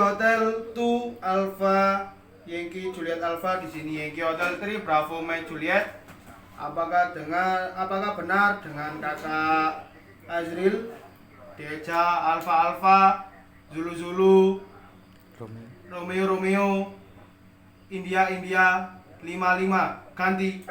Hotel 2 Alpha Yankee Juliet Alpha, di sini Yankee Hotel 3 Bravo Mike Juliet. Apakah benar dengan kakak Azril, Deja Alpha Alpha, Zulu Zulu, Romeo Romeo, India India 55 ganti.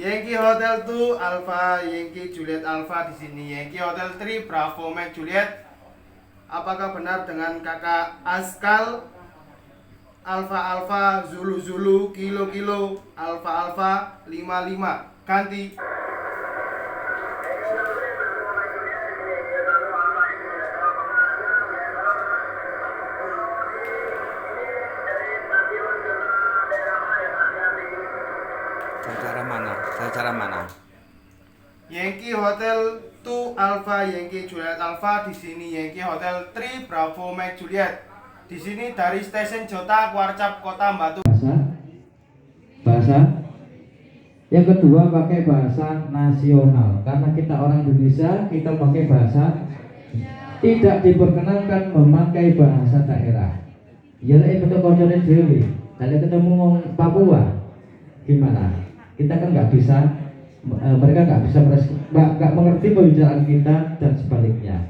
Yankee Hotel 2 Alpha Yankee Juliet Alpha, di sini Yankee Hotel 3 Bravo Mike Juliet. Apakah benar dengan kakak Askal, Alpha Alpha, Zulu Zulu, Kilo Kilo, Alpha Alpha 55 ganti. Cara mana? Yankee Hotel 2 Alpha Yankee Juliet Alpha, di sini Yankee Hotel 3 Bravo Mike Juliet. Di sini dari stasiun Jota Kuarcap Kota Batu. Bahasa. Yang kedua pakai bahasa nasional. Karena kita orang Indonesia, kita pakai bahasa. Tidak diperkenankan memakai bahasa daerah. Ya ini betul konsolnya dewi. Kalian ketemu ngomong Papua, gimana? Kita kan nggak bisa, mereka nggak bisa nggak mengerti pembicaraan kita dan sebaliknya.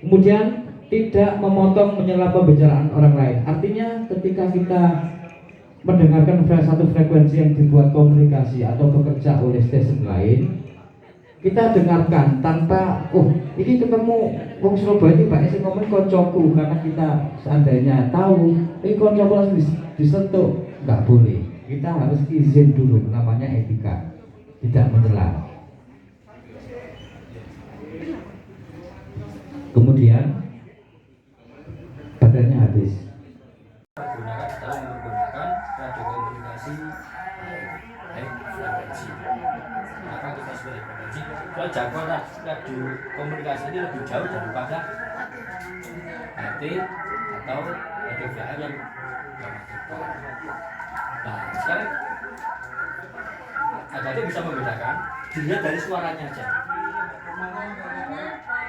Kemudian tidak memotong menyela pembicaraan orang lain. Artinya ketika kita mendengarkan satu frekuensi yang dibuat komunikasi atau bekerja oleh stasiun lain, kita dengarkan tanpa ini ketemu wong Surabaya ini Pak Esi ngomong koncoku, karena kita seandainya tahu ini koncoku harus disentuh, nggak boleh. Kita harus izin dulu, namanya etika, tidak menyela. Kemudian badannya habis. Gunakan dalam menggunakan radio komunikasi high frekuensi. Maka kita sebagai frekuensi, kalau jangkauan radio komunikasi ini lebih jauh daripada HT atau radio VHF yang nah, sekarang Agate bisa membedakan dilihat dari suaranya aja.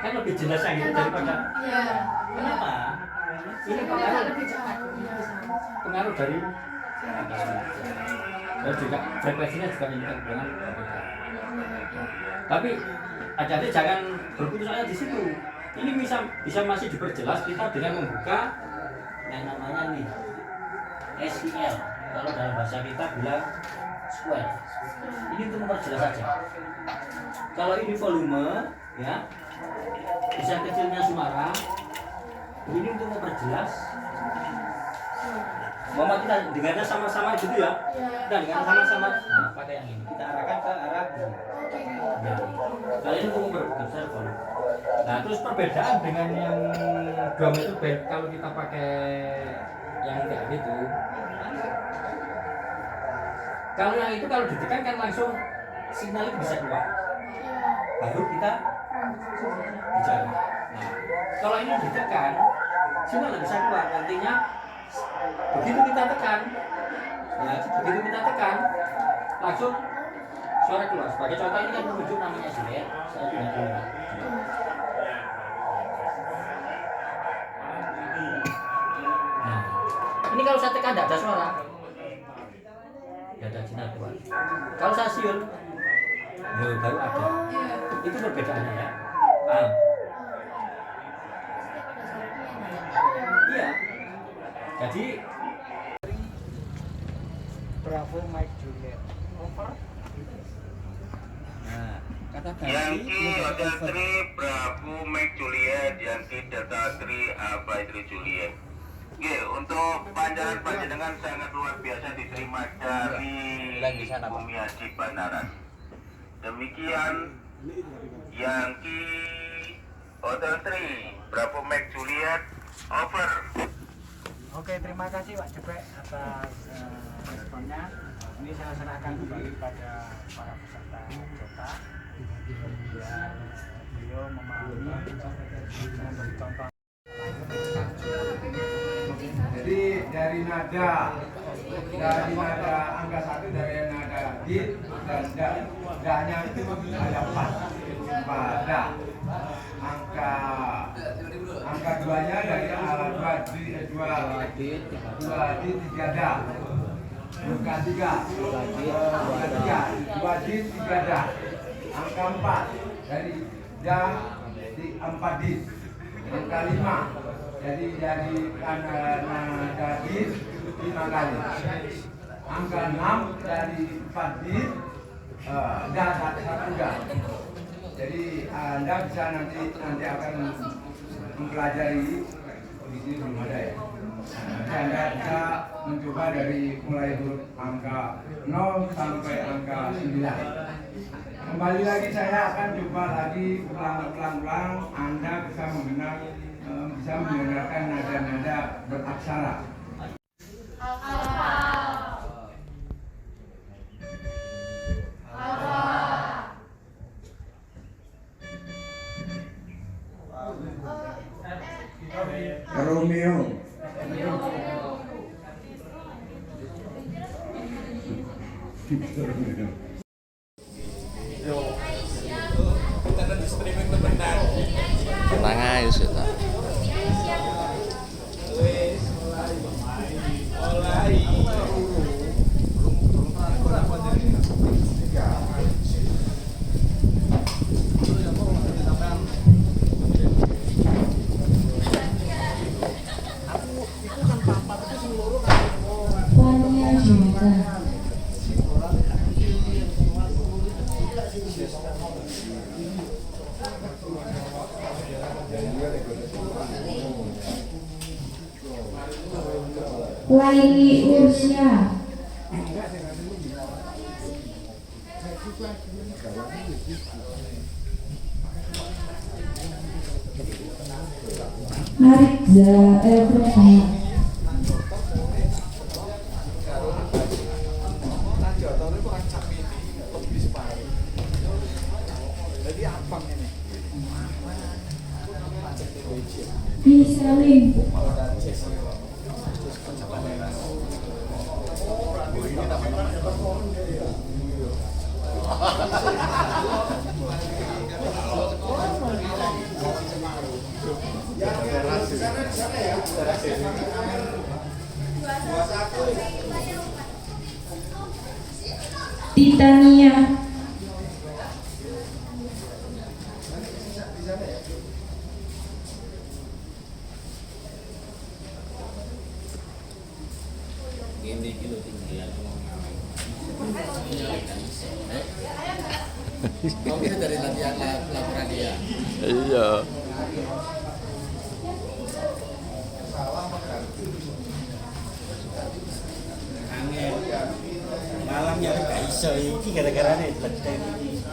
Kan lebih jelas yang itu daripada. Iya. Kenapa? Ini pengaruh dari dan juga frekuensinya juga dengan berbeda. Tapi Agate jangan berputus asa di situ. Ini bisa masih diperjelas kita dengan membuka yang namanya nih SQL. Kalau dalam bahasa kita bilang square. Ini untuk memperjelas saja. Kalau ini volume, ya, bisa kecilnya suara. Ini untuk memperjelas. Mama kita dengarnya sama-sama gitu ya. Kita dengar sama-sama. Nah, pakai yang ini. Kita arahkan ke arah ini. Ya. Kalau ini untuk memperbesar volume. Nah, terus perbedaan dengan yang 2 meter band kalau kita pakai yang kayak gitu. Kalau yang itu kalau ditekan kan langsung sinyal itu bisa keluar. Baru kita bicara. Nah, kalau ini ditekan, sinyal tidak bisa keluar. Artinya begitu kita tekan, ya begitu kita tekan, langsung suara keluar. Sebagai contoh ini kan menunjuk namanya Juliet. Saya sudah keluar. Nah, ini kalau saya tekan tidak ada suara. Tidak ada sinyal keluar. Kalau saya siul, baru ada. Itu perbedaannya ya. Paham? Iya. Jadi Bravo Mike Juliet. Over. nah, kata Yankee Hotel 3 Bravo Mike Juliet, Yankee Delta 3 Alpha Juliet. Oke, untuk panjangan sangat luar biasa diterima dari Bumi Haji Banaran. Demikian Yankee Hotel 3 Bravo Mike Juliet, over. Oke, terima kasih Pak Jepek atas responnya. Ini saya serahkan kembali kepada para peserta kota biar beliau memahami memberi contoh. Jadi dari nada angka 1 dari nada din dan da-nya itu ada 4 pada angka 2-nya dari 2 din 3 da angka 3 2 din 3 da angka 4 dari da 4 din angka 5 jadi nada din 5 kali angka 6 dari 4 din da 1 da. Jadi Anda bisa nanti akan mempelajari di sini belum ada ya. Anda bisa mencoba dari mulai huruf angka 0 sampai angka 9. Kembali lagi saya akan coba lagi ulang. Anda bisa mendengarkan nada-nada beraksara. Romeo. Tenang aja sudah. Fania Junita. Laili Ursia. Haritza Elfrena. Iselin. Titania. Dari latihan laporan dia. Iya. Malamnya gak iso iki gara-gara nih bedeng iki.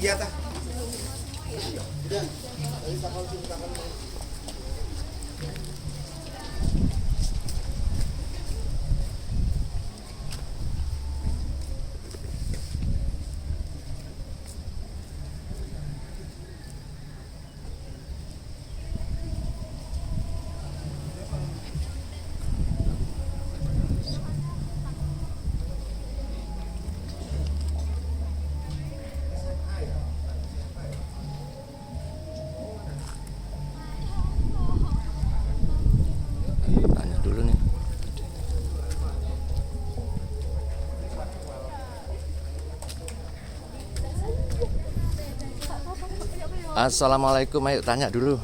Iya tah. Tanya dulu nih. Assalamualaikum, ayo tanya dulu.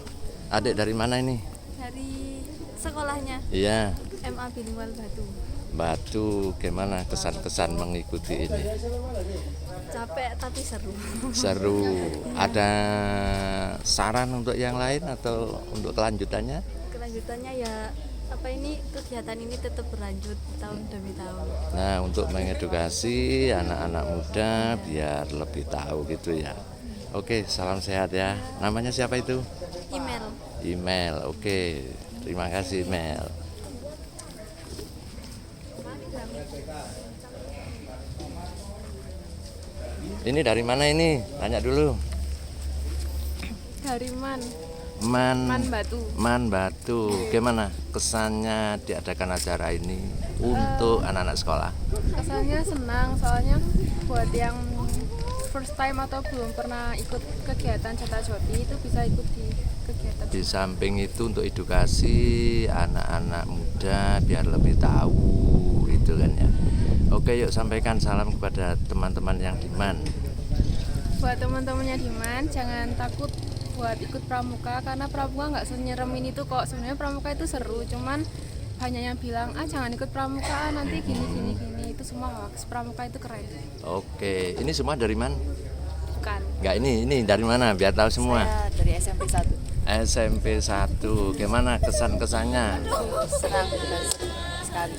Adik dari mana ini? Dari sekolahnya Iya, MA Bilingual Batu. Batu. Gimana kesan-kesan mengikuti ini? Capek tapi seru. Seru. Ada saran untuk yang lain atau untuk kelanjutannya? Kelanjutannya ya apa ini kegiatan ini tetap berlanjut tahun demi tahun. Nah, untuk mengedukasi anak-anak muda biar lebih tahu gitu ya. Oke, salam sehat ya. Namanya siapa itu? Email. Email. Oke, terima kasih Email. Ini dari mana ini? Tanya dulu. Dari Man Batu. Man Batu. Gimana kesannya diadakan acara ini untuk anak-anak sekolah? Kesannya senang, soalnya buat yang first time atau belum pernah ikut kegiatan Jota Joti itu bisa ikut di kegiatan. Di samping itu untuk edukasi anak-anak muda biar lebih tahu itu kan ya. Oke, yuk sampaikan salam kepada teman-teman yang di Man. Buat teman-temannya di Man, jangan takut buat ikut pramuka karena pramuka nggak senyerem ini tuh kok. Sebenarnya pramuka itu seru, cuman banyak yang bilang jangan ikut pramuka nanti gini. Itu semua hoax. Pramuka itu keren. Oke, ini semua dari mana? Bukan. Enggak, ini dari mana biar tahu semua. Saya dari SMP 1. SMP 1. Gimana kesan-kesannya? Senang dan sekali.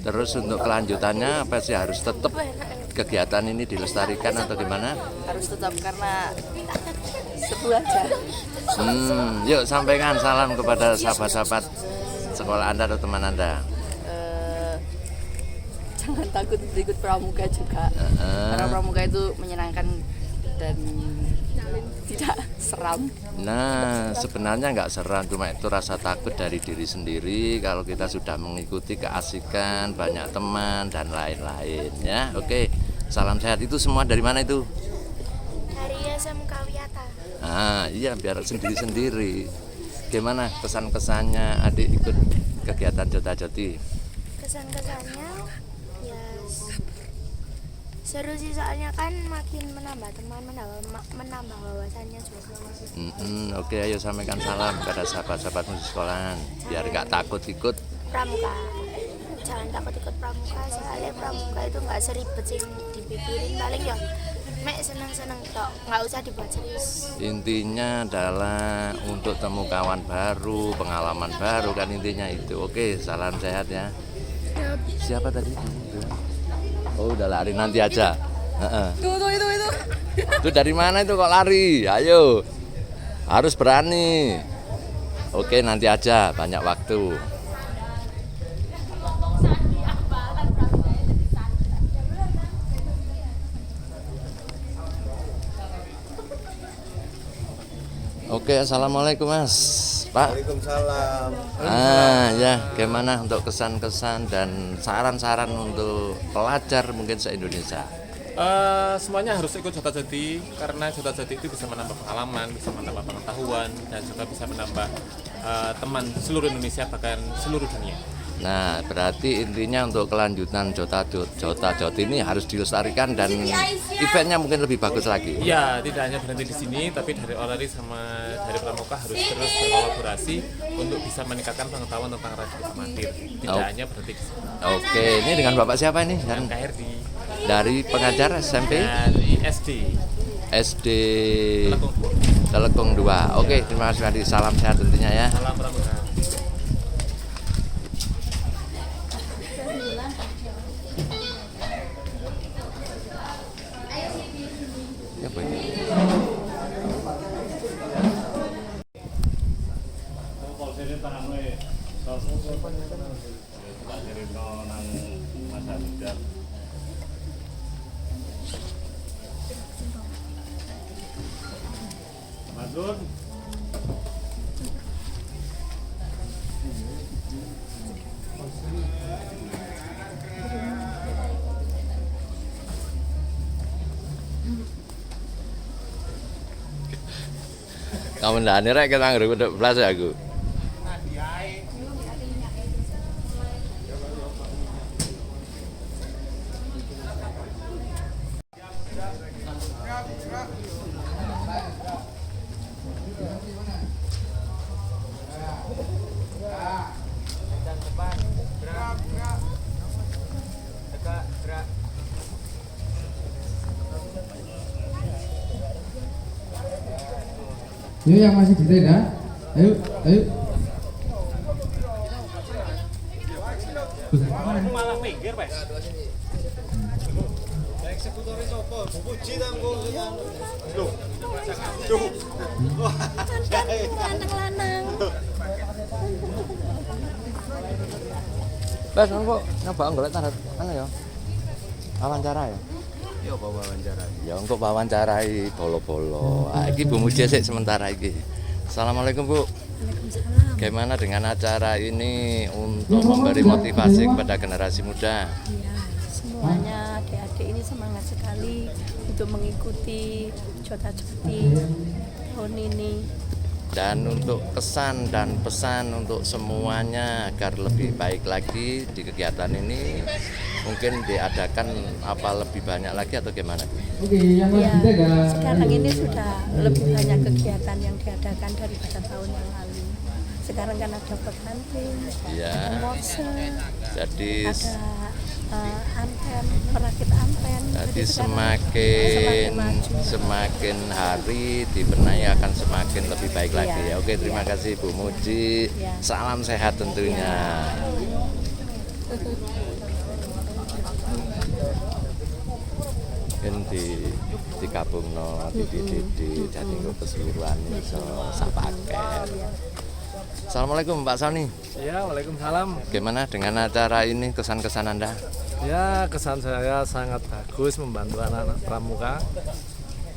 Terus untuk kelanjutannya apa sih, harus tetap kegiatan ini dilestarikan atau gimana? Harus tetap karena seru aja. Yuk sampaikan salam kepada sahabat-sahabat sekolah Anda atau teman Anda. Jangan takut untuk ikut pramuka juga. Karena pramuka itu menyenangkan dan tidak seram. Nah, sebenarnya nggak seram, cuma itu rasa takut dari diri sendiri. Kalau kita sudah mengikuti keasikan, banyak teman dan lain-lain ya. Oke, salam sehat. Itu semua dari mana itu? Dari SMK Wiyata. Iya, biar sendiri-sendiri. Gimana kesan-kesannya adik ikut kegiatan Jota Joti? Kesan-kesannya ya seru sih, soalnya kan makin menambah teman, menambah wawasannya juga. Oke, ayo sampaikan salam kepada sahabat-sahabatmu di sekolahan biar nggak takut ikut Pramuka. Jangan takut ikut pramuka, soalnya pramuka itu nggak seribet sih dipikirin, paling ya mek seneng-seneng tok, nggak usah dibuat serius. Intinya adalah untuk temu kawan baru, pengalaman baru kan intinya itu. Oke, salam sehat ya. Siapa tadi? Oh, udah lari, nanti aja. Tuh itu. Itu dari mana itu kok lari? Ayo, harus berani. Oke, nanti aja, banyak waktu. Oke, assalamualaikum Mas, Pak. Waalaikumsalam. Ya, gimana untuk kesan-kesan dan saran-saran untuk pelajar mungkin se-Indonesia? Semuanya harus ikut Jota Joti karena Jota Joti itu bisa menambah pengalaman, bisa menambah pengetahuan, dan juga bisa menambah teman seluruh Indonesia bahkan seluruh dunia. Nah, berarti intinya untuk kelanjutan Jota Joti ini harus dilestarikan dan eventnya mungkin lebih bagus lagi. Ya, tidak hanya berhenti di sini, tapi dari Olari sama dari Pramuka harus terus berkolaborasi untuk bisa meningkatkan pengetahuan tentang radio amatir. Tidak hanya berhenti di sini. Oke, ini dengan Bapak siapa ini? KRD. Dari pengajar SMP? Dari SD. Telekung 2. Oke, terima kasih. Salam sehat tentunya ya. Salam Pramuka. Kamu ndak nirek kita ngeruk untuk belas aku. Yuk yang masih di tenda. Ayo, ayo. Malah minggir, Pak. Eksekutornya siapa? Puji ta engko. Loh. Lanang-lanang. Bas, kok nyoba golek tarot anu ya. Wawancara ya. Ya apa wawancara? Ya engko wawancarai bolo-bolo. Ah, iki Bu Muji sik sementara iki. Assalamualaikum Bu. Waalaikumsalam. Bagaimana dengan acara ini untuk memberi motivasi kepada generasi muda? Iya, semuanya adik-adik ini semangat sekali untuk mengikuti Jota-Joti tahun ini. Dan untuk kesan dan pesan untuk semuanya agar lebih baik lagi di kegiatan ini, mungkin diadakan apa lebih banyak lagi atau gimana? Oke, yang Ya, masih tenda. sekarang ini sudah lebih banyak kegiatan yang diadakan daripada tahun yang lalu. Sekarang kan ada pengantin, Iya. ada morse, Jadi ada anten, perakit anten. Jadi sekarang semakin hari dibenahi akan semakin lebih baik lagi Iya. ya. Oke, terima kasih Bu Muji. Iya. Salam sehat tentunya. Ini di kabungno di jadi nggo keseluruhan iso sak paket. Assalamualaikum Pak Sony. Ya, waalaikumsalam. Bagaimana dengan acara ini, kesan-kesan Anda? Ya, kesan saya sangat bagus membantu anak-anak pramuka.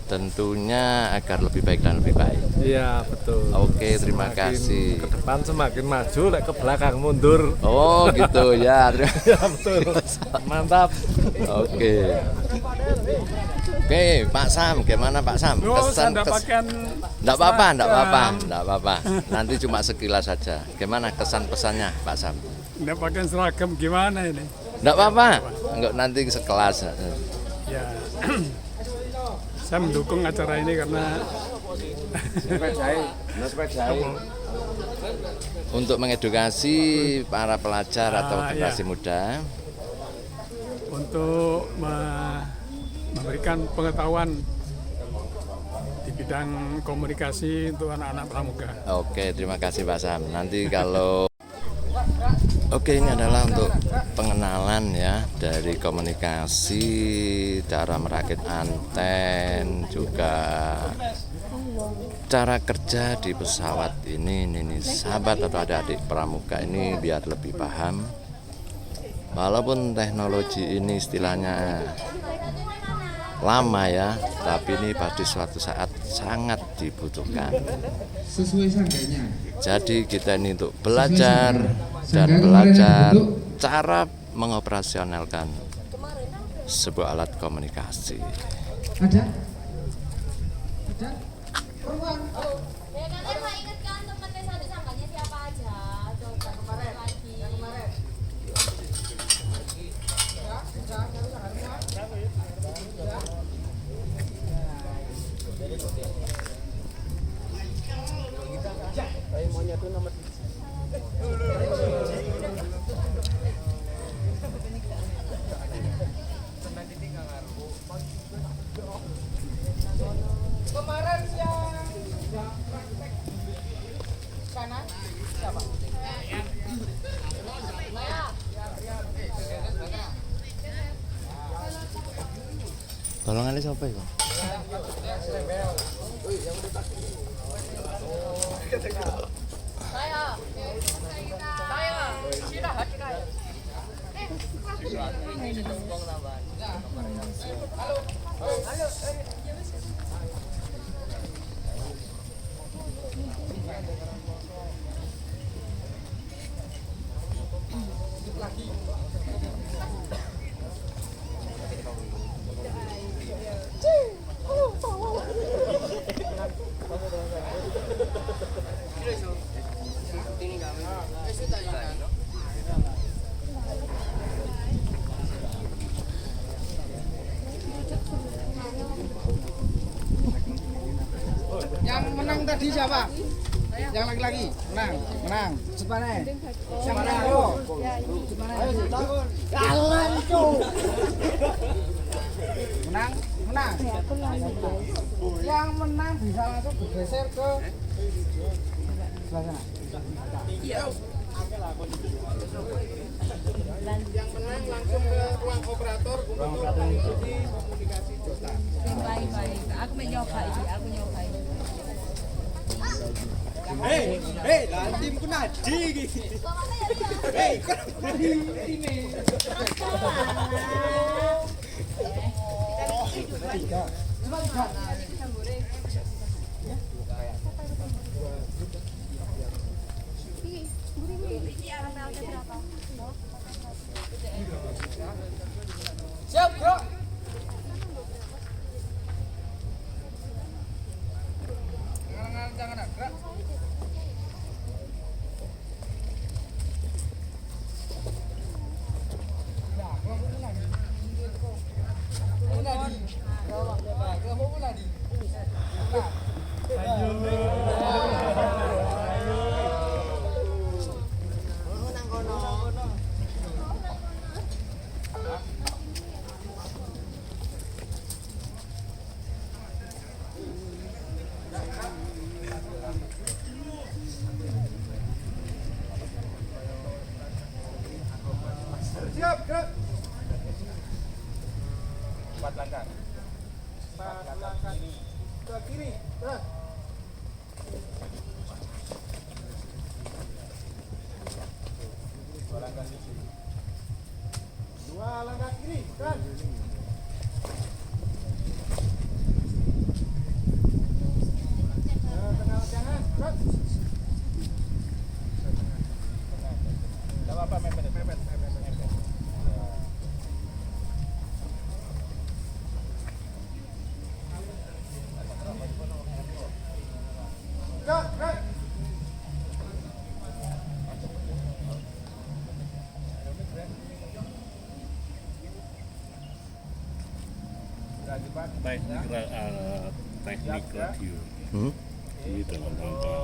Tentunya agar lebih baik dan lebih baik. Iya, betul. Oke, terima kasih. Ke depan semakin maju, ke belakang mundur. Oh, gitu ya. Ya, betul. Mantap. Oke. Oke, Pak Sam, gimana Pak Sam? Enggak apa-apa. Nanti cuma sekilas saja. Gimana kesan pesannya, Pak Sam? Nggak pakai seragam gimana ini? Enggak apa-apa. Enggak, nanti sekelas. Ya, saya mendukung acara ini karena untuk mengedukasi para pelajar atau generasi muda, untuk memberikan pengetahuan di bidang komunikasi untuk anak-anak pramuka. Oke, terima kasih Pak Sam. Nanti kalau Oke, ini adalah untuk pengenalan ya dari komunikasi, cara merakit anten, juga cara kerja di pesawat ini sahabat atau adik-adik pramuka ini biar lebih paham. Walaupun teknologi ini istilahnya lama ya, tapi ini pada suatu saat sangat dibutuhkan. Sesuai sangkanya. Jadi kita ini untuk belajar dan belajar cara mengoperasionalkan sebuah alat komunikasi. Ada? Kemarin yang kanan siapa? Golongannya siapa ya? Yang menang tadi siapa? Yang laki-laki menang. Sepane. Yang menang lo. Ayo dibangun. Jalan tuh. Menang. Ya. yang menang bisa langsung bergeser ke sebelah sana. Iya. Yang menang langsung ke ruang operator untuk mengikuti komunikasi Jota. Baik. Aku nyoba ini. Hei, lah timku Nadi iki. Hei, kan ini. Siap, Bro. Jangan gerak. Siap, gerak. 4 langkah. 4 langkah ke kiri. Terus. Dua langkah kiri, kan? Tengah jangan, terus. Enggak apa-apa, mepet. Gerak. Teknik radio ini dalam rangka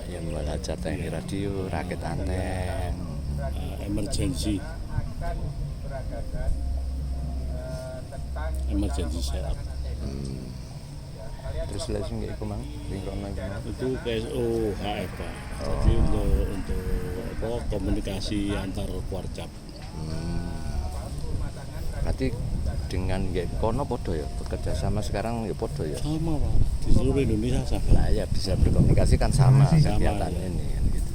yang belajar teknik radio, rakit anten, emergency setup. Terus lagi nggak ikut mang, Itu PSO HF Pak. Jadi untuk apa komunikasi antar warcap. Berarti dengan kono podo ya, bekerja sama sekarang ya podo ya. Sama Pak, di seluruh Indonesia sama. Nah ya bisa berkomunikasi kan sama kegiatan ya. ini kan gitu.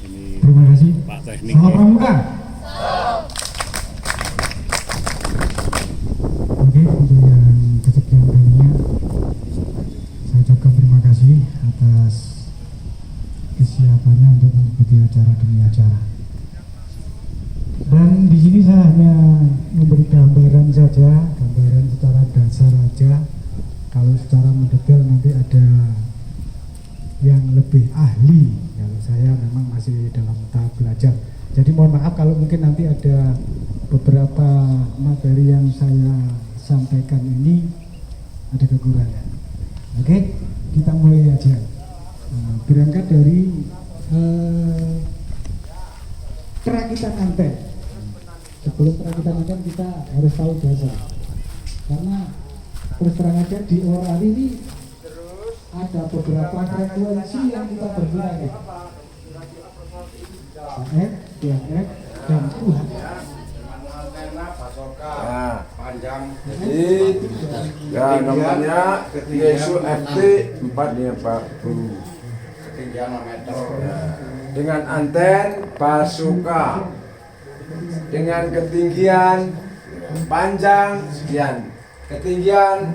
Ini Terima kasih. Pak Teknik. Salam Pramuka. Oke, untuk yang kesekian kalinya saya ucapkan terima kasih atas kesiapannya untuk mengikuti acara demi acara. Dan di sini saya hanya memberi gambaran saja, gambaran secara dasar saja. Kalau secara mendetail nanti ada yang lebih ahli. Kalau saya memang masih dalam tahap belajar. Jadi mohon maaf kalau mungkin nanti ada beberapa materi yang saya sampaikan ini ada kekurangan. Oke, kita mulai aja. Berangkat dari perakitan anten. Sebelum perakitan anten kita harus tahu dasar. Karena terus terang aja di ORARI ini ada beberapa frekuensi yang kita bergunakan. AF, DAF, dan UH. Nah, panjang. Jadi, ya namanya YSU FT 4 ya Pak. Ketinggian 6 meter. Ya. Dengan anten Basuka. Dengan ketinggian panjang sekian. Ketinggian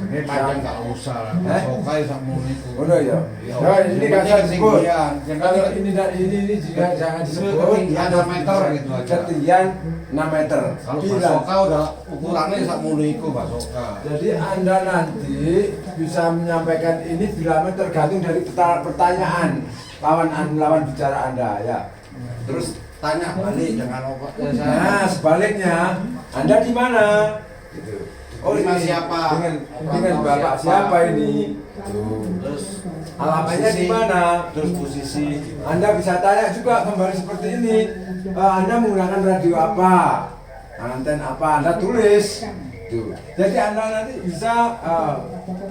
Ini panjang nggak usah. Sokai sama itu. Oh ya. Nah, ini kan saya sebut. Kalau ini juga jangan disebut ada meter gitu aja. Ketinggian 6 meter. Kalau basoka udah ukurannya sama itu basoka. Jadi Anda nanti bisa menyampaikan ini bila tergantung dari pertanyaan lawan bicara Anda ya. Terus tanya balik dengan obat. Nah, sebaliknya Anda di mana? Gitu. Oh, Dengan ini siapa? Dengan Bapak siapa ini? Terus alamatnya di mana? Terus posisi. Anda bisa tanya juga kembali seperti ini. Anda menggunakan radio apa? Anten apa? Anda tulis. Tuh. Jadi Anda nanti bisa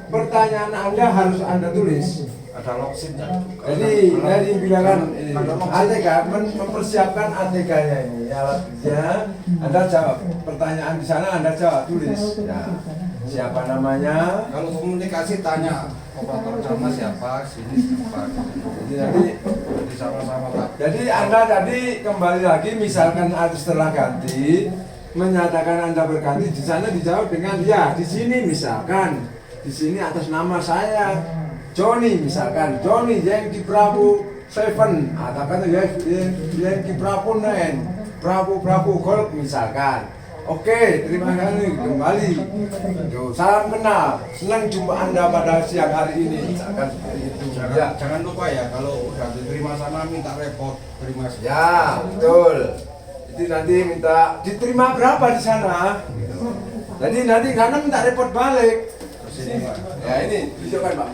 pertanyaan Anda harus Anda tulis. Ada logsitnya. Jadi bilangkan ATK mempersiapkan ATK-nya ini alatnya. Anda jawab pertanyaan di sana, Anda jawab tulis. Ya. Siapa namanya? Kalau komunikasi tanya operator nama siapa, sini siapa. Jadi sama-sama lah. Jadi Anda tadi kembali lagi misalkan setelah ganti menyatakan Anda berganti, di sana dijawab dengan ya di sini misalkan di sini atas nama saya Johnny misalkan Johnny Yankee Bravo 7 atau kata Yankee Bravo 9 Bravo Gold misalkan. Oke, terima kasih kembali. Salam kenal, senang jumpa Anda pada siang hari ini. Misalkan seperti itu. Jangan lupa ya, kalau udah diterima sana minta repot, terima kasih. Ya, betul. Jadi nanti minta diterima berapa di sana. Jadi nanti karena minta repot balik. Ya ini, tunjukkan Pak.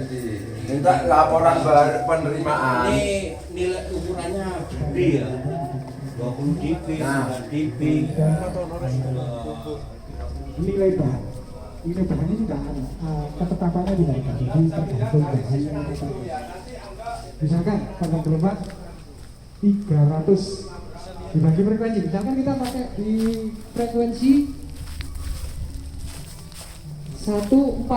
Jadi minta laporan penerimaan. Ini nilai ukurannya gede ya, 20 dp, 9 dp. Nilai bahan, nilai bahannya juga ketetapannya juga ada, jadi tergantung bahan yang kita. Misalkan pada gelombang 300 dibagi frekuensi, misalkan kita pakai di frekuensi 145.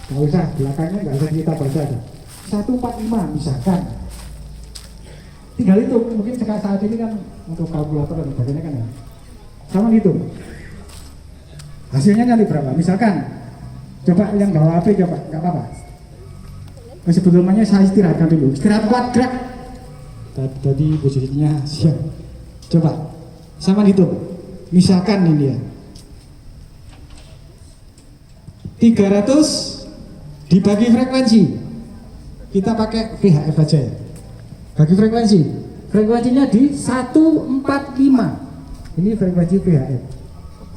Nggak usah, belakangnya nggak usah kita baca ada 145 misalkan. Tinggal itu, mungkin saat ini kan untuk kalkulator dan sebagainya kan ya. Sama gitu. Hasilnya nanti berapa? Misalkan, coba yang bawa HP coba, nggak apa-apa. Sebelumnya saya istirahatkan dulu. Istirahat kuat, gerak. Tadi posisinya siap. Coba, sama gitu. Misalkan ini ya. 300 dibagi frekuensi, kita pakai VHF aja ya. Bagi frekuensi, frekuensinya di 145. Ini frekuensi VHF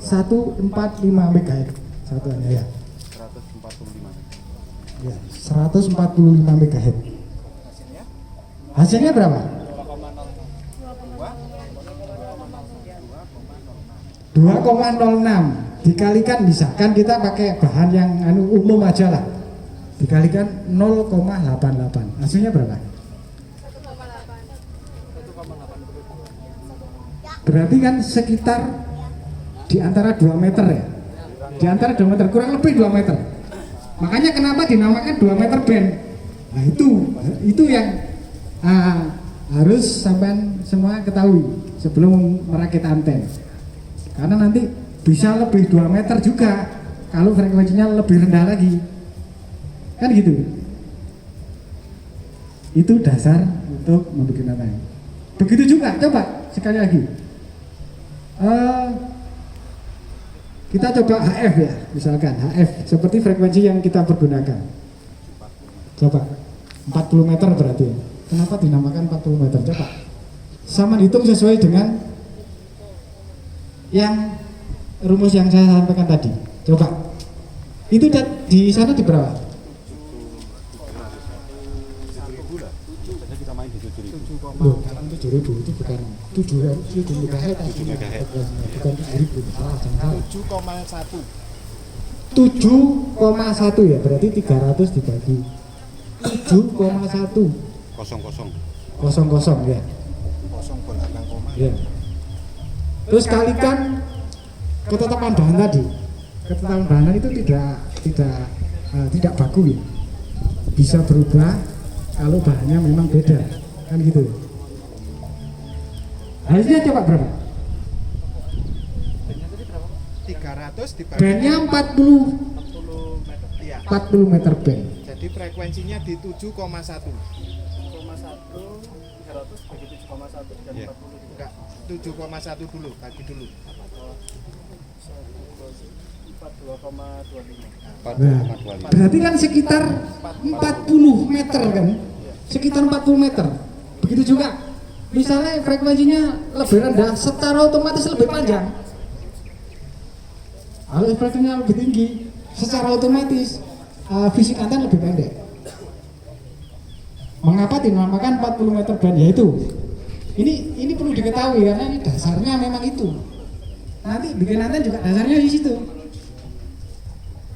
145 MHz satuannya ya. 145. Ya, 145 MHz. Hasilnya berapa? 2,06 dikalikan, misalkan kita pakai bahan yang umum aja lah, dikalikan 0,88, hasilnya berapa? Berarti kan sekitar di antara 2 meter ya, di antara 2 meter, kurang lebih 2 meter. Makanya kenapa dinamakan 2 meter band. Nah itu yang harus sampai semua ketahui sebelum merakit anten, karena nanti bisa lebih 2 meter juga kalau frekuensinya lebih rendah lagi, kan gitu. Itu dasar untuk membuat anten. Begitu juga, coba sekali lagi kita coba HF ya, misalkan HF seperti frekuensi yang kita pergunakan. Coba 40 meter berarti ya. Kenapa dinamakan 40 meter? Coba sama hitung sesuai dengan yang rumus yang saya sampaikan tadi. Coba itu di sana di berapa? 7.000 itu bukan 7 MHz, bukan 7.000, salah, jangan salah. 7,1 ya, berarti 300 dibagi 7,1 00 ya. Ya. Terus kalikan ketetapan bahan tadi. Ketetapan bahan itu tidak baku ya. Bisa berubah kalau bahannya memang beda, kan gitu. Hasilnya coba berapa? 300 dibagi bandnya 40 meter band. Jadi frekuensinya di 7,1. 300 bagi 7,1 dan 40 enggak, 7,1 dulu, bagi dulu. 42,25. Nah, berarti kan sekitar 40 meter kan? Sekitar 40 meter. Begitu juga misalnya frekuensinya lebih rendah, secara otomatis lebih panjang. Kalau frekuensinya lebih tinggi, secara otomatis fisik anten lebih pendek. Mengapa dinamakan 40 meter band? Yaitu Ini perlu diketahui karena ini dasarnya memang itu. Nanti bikin anten juga dasarnya di situ.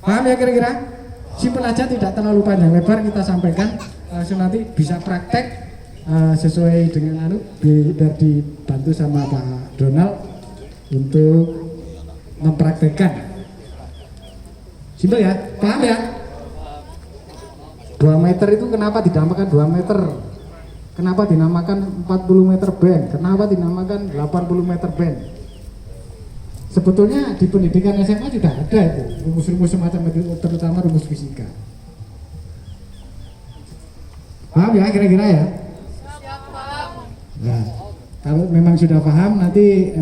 Paham ya kira-kira? Simpel aja, tidak terlalu panjang lebar kita sampaikan. Langsung nanti bisa praktek sesuai dengan biar dibantu sama Pak Donald untuk mempraktekkan. Simpel ya, paham ya? 2 meter itu kenapa dinamakan 2 meter? Kenapa dinamakan 40 meter band? Kenapa dinamakan 80 meter band? Sebetulnya di pendidikan SMA sudah ada itu rumus-rumus semacam itu, terutama rumus fisika. Paham ya kira-kira ya? Nah, kalau memang sudah paham nanti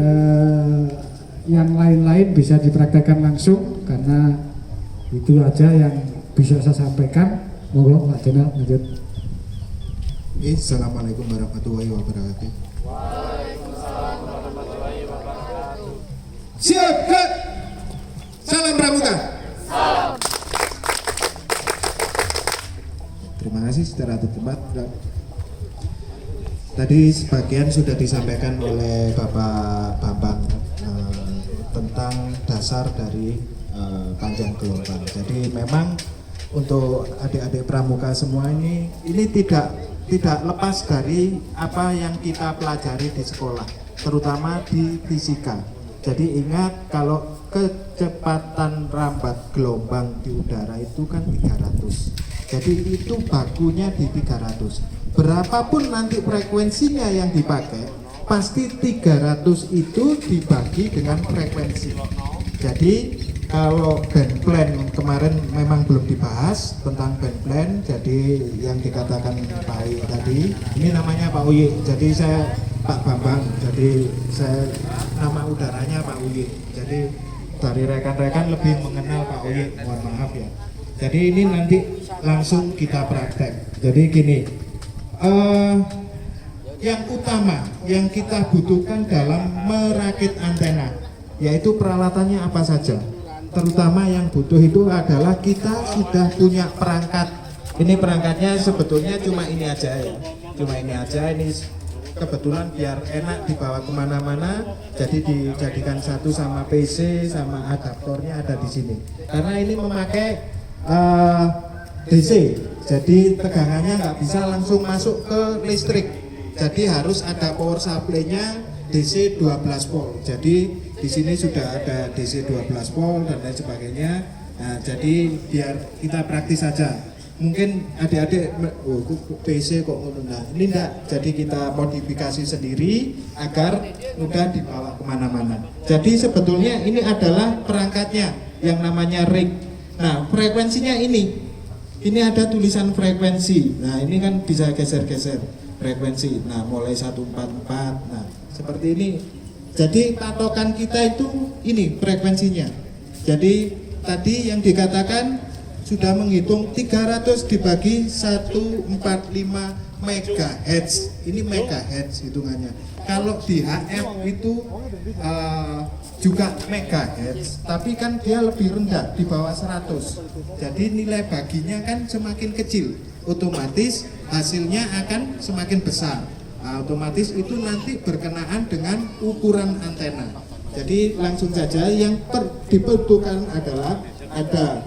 yang lain-lain bisa dipraktekkan langsung karena itu aja yang bisa saya sampaikan. Monggo Pak Jenal lanjut. Assalamualaikum warahmatullahi wabarakatuh. Waalaikumsalam warahmatullahi wabarakatuh. Siap, gerak. Salam pramuka. Salam. Terima kasih secara tertempat. Tadi sebagian sudah disampaikan oleh Bapak Bambang tentang dasar dari panjang gelombang. Jadi memang untuk adik-adik pramuka semua ini tidak lepas dari apa yang kita pelajari di sekolah, terutama di fisika. Jadi ingat kalau kecepatan rambat gelombang di udara itu kan 300. Jadi itu bakunya di 300. Berapapun nanti frekuensinya yang dipakai, pasti 300 itu dibagi dengan frekuensi. Jadi kalau band plan kemarin memang belum dibahas tentang band plan, jadi yang dikatakan Pak Uyi tadi, ini namanya Pak Uyi, jadi saya Pak Bambang, jadi saya nama udaranya Pak Uyi. Jadi dari rekan-rekan lebih mengenal Pak Uyi, mohon maaf ya. Jadi ini nanti langsung kita praktek. Jadi gini, yang utama yang kita butuhkan dalam merakit antena, yaitu peralatannya apa saja. Terutama yang butuh itu adalah kita sudah punya perangkat. Ini perangkatnya sebetulnya cuma ini aja ya, cuma ini aja. Ini kebetulan biar enak dibawa kemana-mana, jadi dijadikan satu sama PC sama adaptornya ada di sini. Karena ini memakai DC, jadi tegangannya nggak bisa langsung masuk ke listrik. Jadi harus ada power supply-nya DC 12 volt. Jadi di sini sudah ada DC 12 volt dan lain sebagainya. Nah, jadi biar kita praktis saja. Mungkin adik-adik, oh PC kok ngono. Nah, ini enggak. Jadi kita modifikasi sendiri agar mudah dibawa kemana-mana. Jadi sebetulnya ini adalah perangkatnya yang namanya ring. Nah, frekuensinya ini ada tulisan frekuensi. Nah, ini kan bisa geser-geser frekuensi. Nah, mulai 144. Nah, seperti ini. Jadi patokan kita itu ini frekuensinya. Jadi tadi yang dikatakan sudah menghitung 300 dibagi 145 MHz. Ini megahertz hitungannya. Kalau di HF itu juga megahertz, tapi kan dia lebih rendah di bawah 100. Jadi nilai baginya kan semakin kecil, otomatis hasilnya akan semakin besar. Nah, otomatis itu nanti berkenaan dengan ukuran antena. Jadi langsung saja yang dibutuhkan adalah ada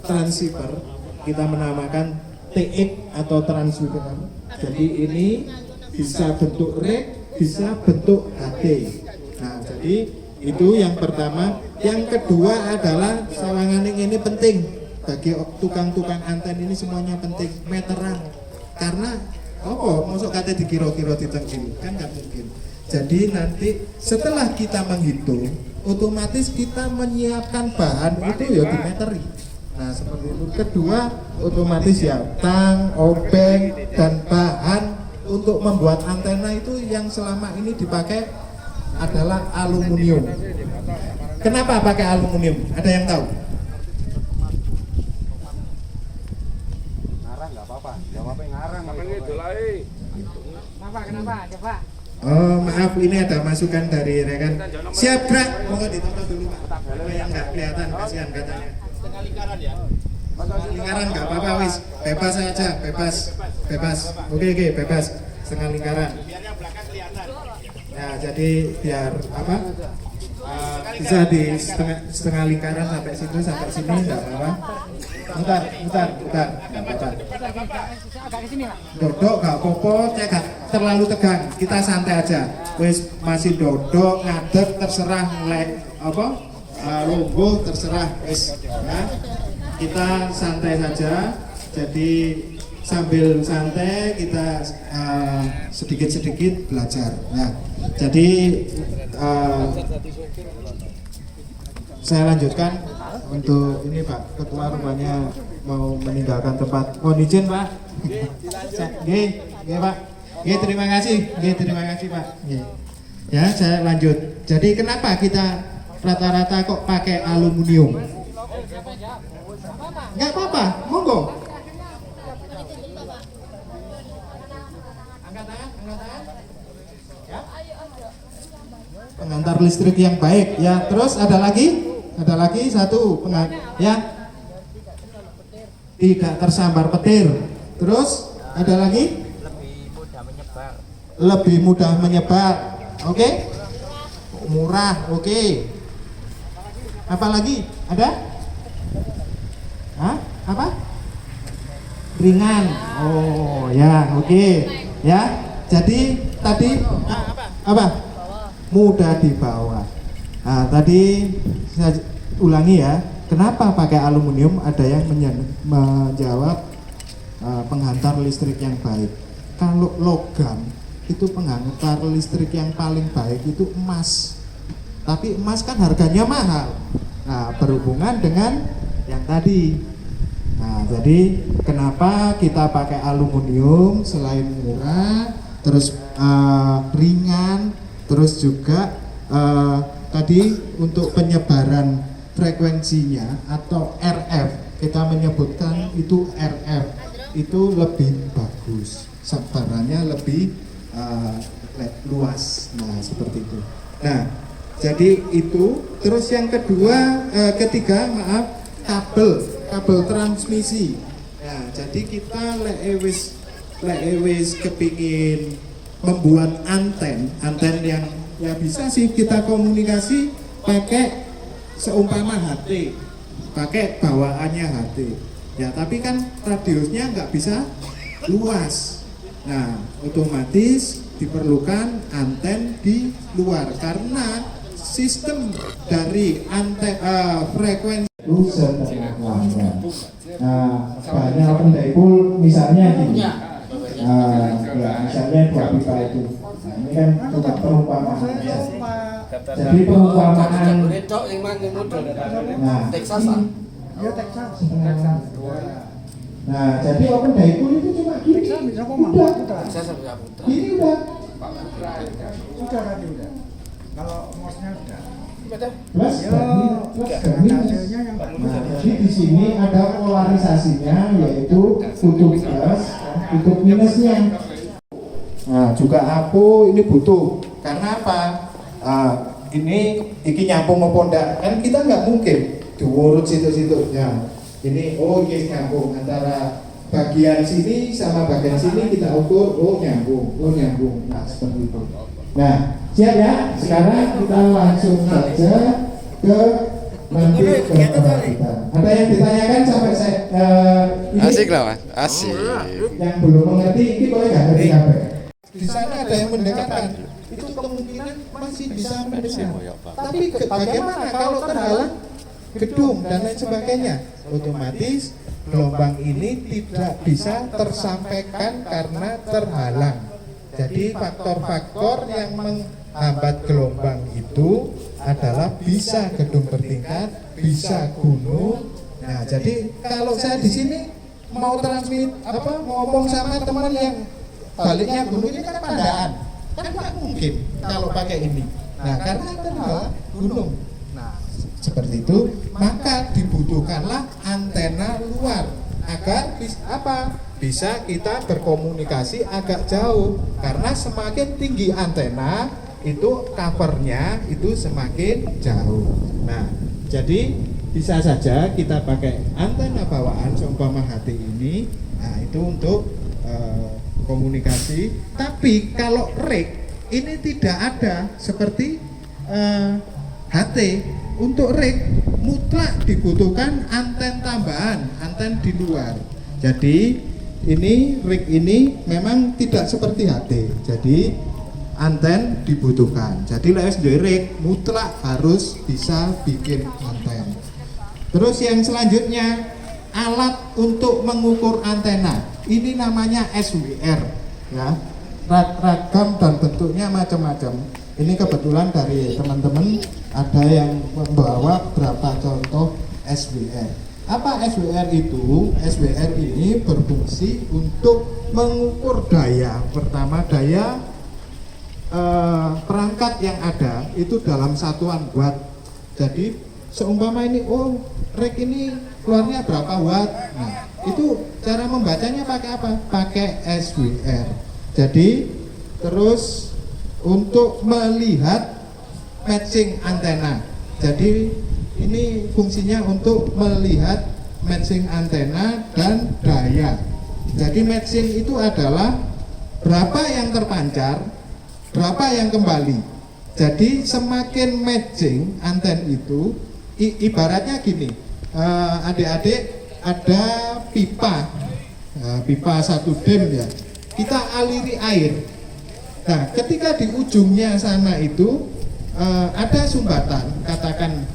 transceiver, kita menamakan TX atau transceiver. Jadi ini bisa bentuk rek, bisa bentuk HD. Nah, jadi itu yang pertama. Yang kedua adalah sawanganing ini penting bagi tukang-tukang anten ini, semuanya penting meteran. Karena masuk kata dikira-kira ditengkil kan nggak mungkin. Jadi nanti setelah kita menghitung, otomatis kita menyiapkan bahan itu ya dimeteri. Nah seperti itu. Kedua, otomatis ya tang, obeng dan bahan untuk membuat antena itu yang selama ini dipakai adalah aluminium. Kenapa pakai aluminium? Ada yang tahu? Kenapa? Coba. Oh maaf, ini ada masukan dari rekan. Siap gerak, monggo ditonton dulu Pak. Yang nggak kelihatan, kasihan katanya. Setengah lingkaran ya. Lingkaran nggak apa-apa wis, bebas saja, bebas. Oke, bebas. setengah lingkaran. Nah, jadi biar apa? Bisa di setengah lingkaran sampai situ sampai sini enggak apa-apa. Mutar. Dodok gak apa-apa, gak terlalu tegang. Kita santai aja. Wis masih dodok, ngadeg terserah lungguh terserah wis ya. Kita santai saja. Jadi sambil santai kita sedikit-sedikit belajar. Nah, jadi saya lanjutkan untuk ini Pak Ketua rupanya mau meninggalkan tempat. Mohon izin Pak. Nggih Pak. Nggih terima kasih Pak. Nggih. Ya saya lanjut. Jadi kenapa kita rata-rata kok pakai aluminium? Nggak apa-apa, monggo. Pengantar listrik yang baik ya. Terus ada lagi satu ya, tidak tersambar petir. Terus ada lagi lebih mudah menyebar. Oke, murah. Oke, apa lagi ada? Apa? Ringan. Oh ya, oke ya. Jadi tadi apa? Mudah dibawa. Nah, tadi saya ulangi ya, kenapa pakai aluminium? Ada yang menjawab penghantar listrik yang baik. Kalau logam itu penghantar listrik yang paling baik itu emas. Tapi emas kan harganya mahal. Nah, berhubungan dengan yang tadi. Nah, jadi kenapa kita pakai aluminium selain murah, terus ringan, terus juga tadi untuk penyebaran frekuensinya atau RF, kita menyebutkan itu RF itu lebih bagus, sebarannya lebih luas. Nah seperti itu. Nah jadi itu. Terus yang ketiga kabel transmisi. Nah jadi kita lewis kepingin membuat anten yang ya bisa sih kita komunikasi pakai seumpama HT, pakai bawaannya HT ya, tapi kan radiusnya nggak bisa luas. Nah otomatis diperlukan anten di luar karena sistem dari anten frekuensi nah banyak open dipole misalnya gini. Ya misalnya 2 pipa itu. Nah, ini kan cuma perumpamaan. Jadi perumpamaan. Nah, Texas. Nah, jadi open dipole itu cuma gini. Gini udah. Kalau mosnya udah. Plus minus. Nah, jadi di sini ada polarisasinya yaitu kutub plus, kutub minusnya. Nah, juga aku ini butuh karena apa? Ini nyambung apa enggak? Kan kita nggak mungkin diurut situ-situ. Ya, ini ini nyambung antara bagian sini sama bagian sini kita ukur. Nyambung. Nah, seperti itu. Nah, siap ya? Sekarang kita langsung saja ke nanti ke kita. Ada yang ditanyakan sampai saya asik lah Mas, asik. Yang belum mengerti ini boleh nggak ngerti apa? Di sana ada yang mendengarkan. Itu kemungkinan masih bisa mendengar. Tapi bagaimana kalau terhalang gedung dan lain sebagainya? Otomatis gelombang ini tidak bisa tersampaikan karena terhalang. Jadi faktor-faktor yang menghambat gelombang itu adalah bisa gedung bertingkat, bisa gunung. Nah, jadi kalau saya di sini mau ngomong sama teman yang baliknya gunung ini kan Pandaan, kan nggak mungkin kalau pakai ini. Nah, karena adalah gunung. Nah, seperti itu, maka dibutuhkanlah antena luar agar bisa kita berkomunikasi agak jauh, karena semakin tinggi antena itu covernya itu semakin jauh. Nah, jadi bisa saja kita pakai antena bawaan seumpama HT ini. Nah, itu untuk komunikasi. Tapi kalau RIK ini tidak ada seperti HT. Untuk RIK mutlak dibutuhkan anten tambahan, anten di luar. Jadi ini RIK ini memang tidak seperti HT. Jadi anten dibutuhkan. Jadi lewat RIK mutlak harus bisa bikin anten. Terus yang selanjutnya alat untuk mengukur antena. Ini namanya SWR, ya. Ragam dan bentuknya macam-macam. Ini kebetulan dari teman-teman ada yang membawa beberapa contoh SWR. Apa SWR itu? SWR ini berfungsi untuk mengukur daya. Pertama daya perangkat yang ada itu dalam satuan watt. Jadi seumpama ini, oh RIK ini keluarnya berapa watt. Nah, itu cara membacanya pakai apa? Pakai SWR. Jadi terus untuk melihat matching antena. Jadi ini fungsinya untuk melihat matching antena dan daya. Jadi matching itu adalah berapa yang terpancar, berapa yang kembali. Jadi semakin matching anten itu, ibaratnya gini, adik-adik ada pipa, pipa 1 dem ya, kita aliri air. Nah, ketika di ujungnya sana itu ada sumbatan, katakan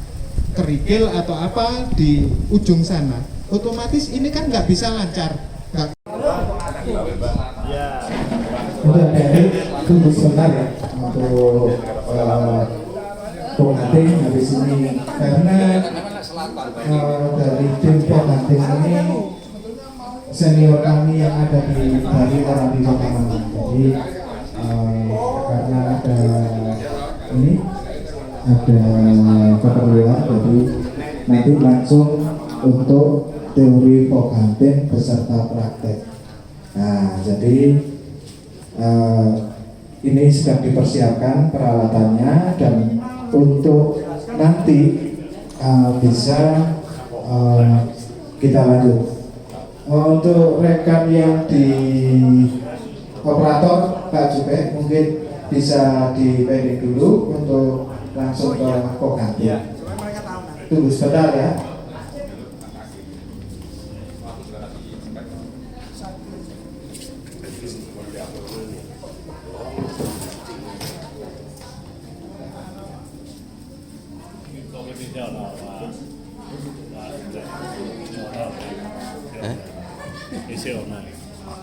kerikil atau apa di ujung sana, otomatis ini kan nggak bisa lancar. Udah jadi tunggu sebentar ya untuk pengantin habis ini, karena dari tim pengantin ini senior kami yang ada dari orang di Kota Malang. Jadi karena ada keperluan, jadi nanti langsung untuk teori pengantin beserta praktek. Nah, jadi ini sedang dipersiapkan peralatannya, dan untuk nanti bisa kita lanjut. Untuk rekan yang di operator Pak Jupe mungkin bisa dipending dulu untuk langsung ke pengantin. Tunggu sebentar ya.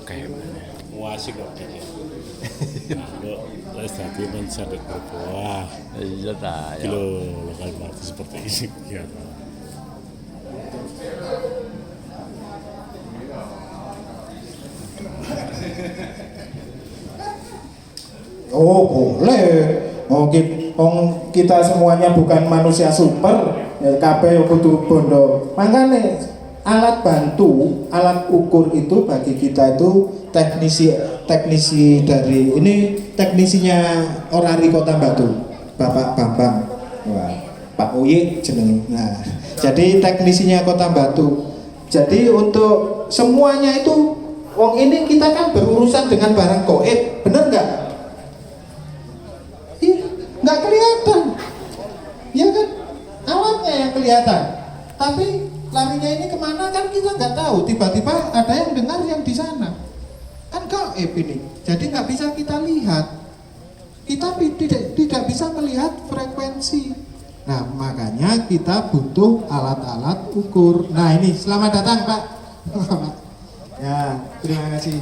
Oke, asik kok gitu. Kalau les tadi mencatat berbuah, iya dah. Kilo lokal market seperti ini, ya. Oh boleh. Kita semuanya bukan manusia super. Ya kabeh kudu bondo. Makanya alat bantu, alat ukur itu bagi kita itu teknisi dari ini teknisinya Orari Kota Batu, Bapak Bambang. Wah, Pak Uyi jeneng. Nah, jadi teknisinya Kota Batu. Jadi untuk semuanya itu wong ini kita kan berurusan dengan barang goib, bener nggak? Ih, nggak kelihatan, ya kan? Alatnya yang kelihatan, tapi larinya ini kemana kan kita nggak tahu. Tiba-tiba ada yang dengar yang di sana, kan gaib ini. Jadi nggak bisa kita lihat, kita tidak bisa melihat frekuensi. Nah makanya kita butuh alat-alat ukur. Nah ini selamat datang Pak. Ya terima kasih.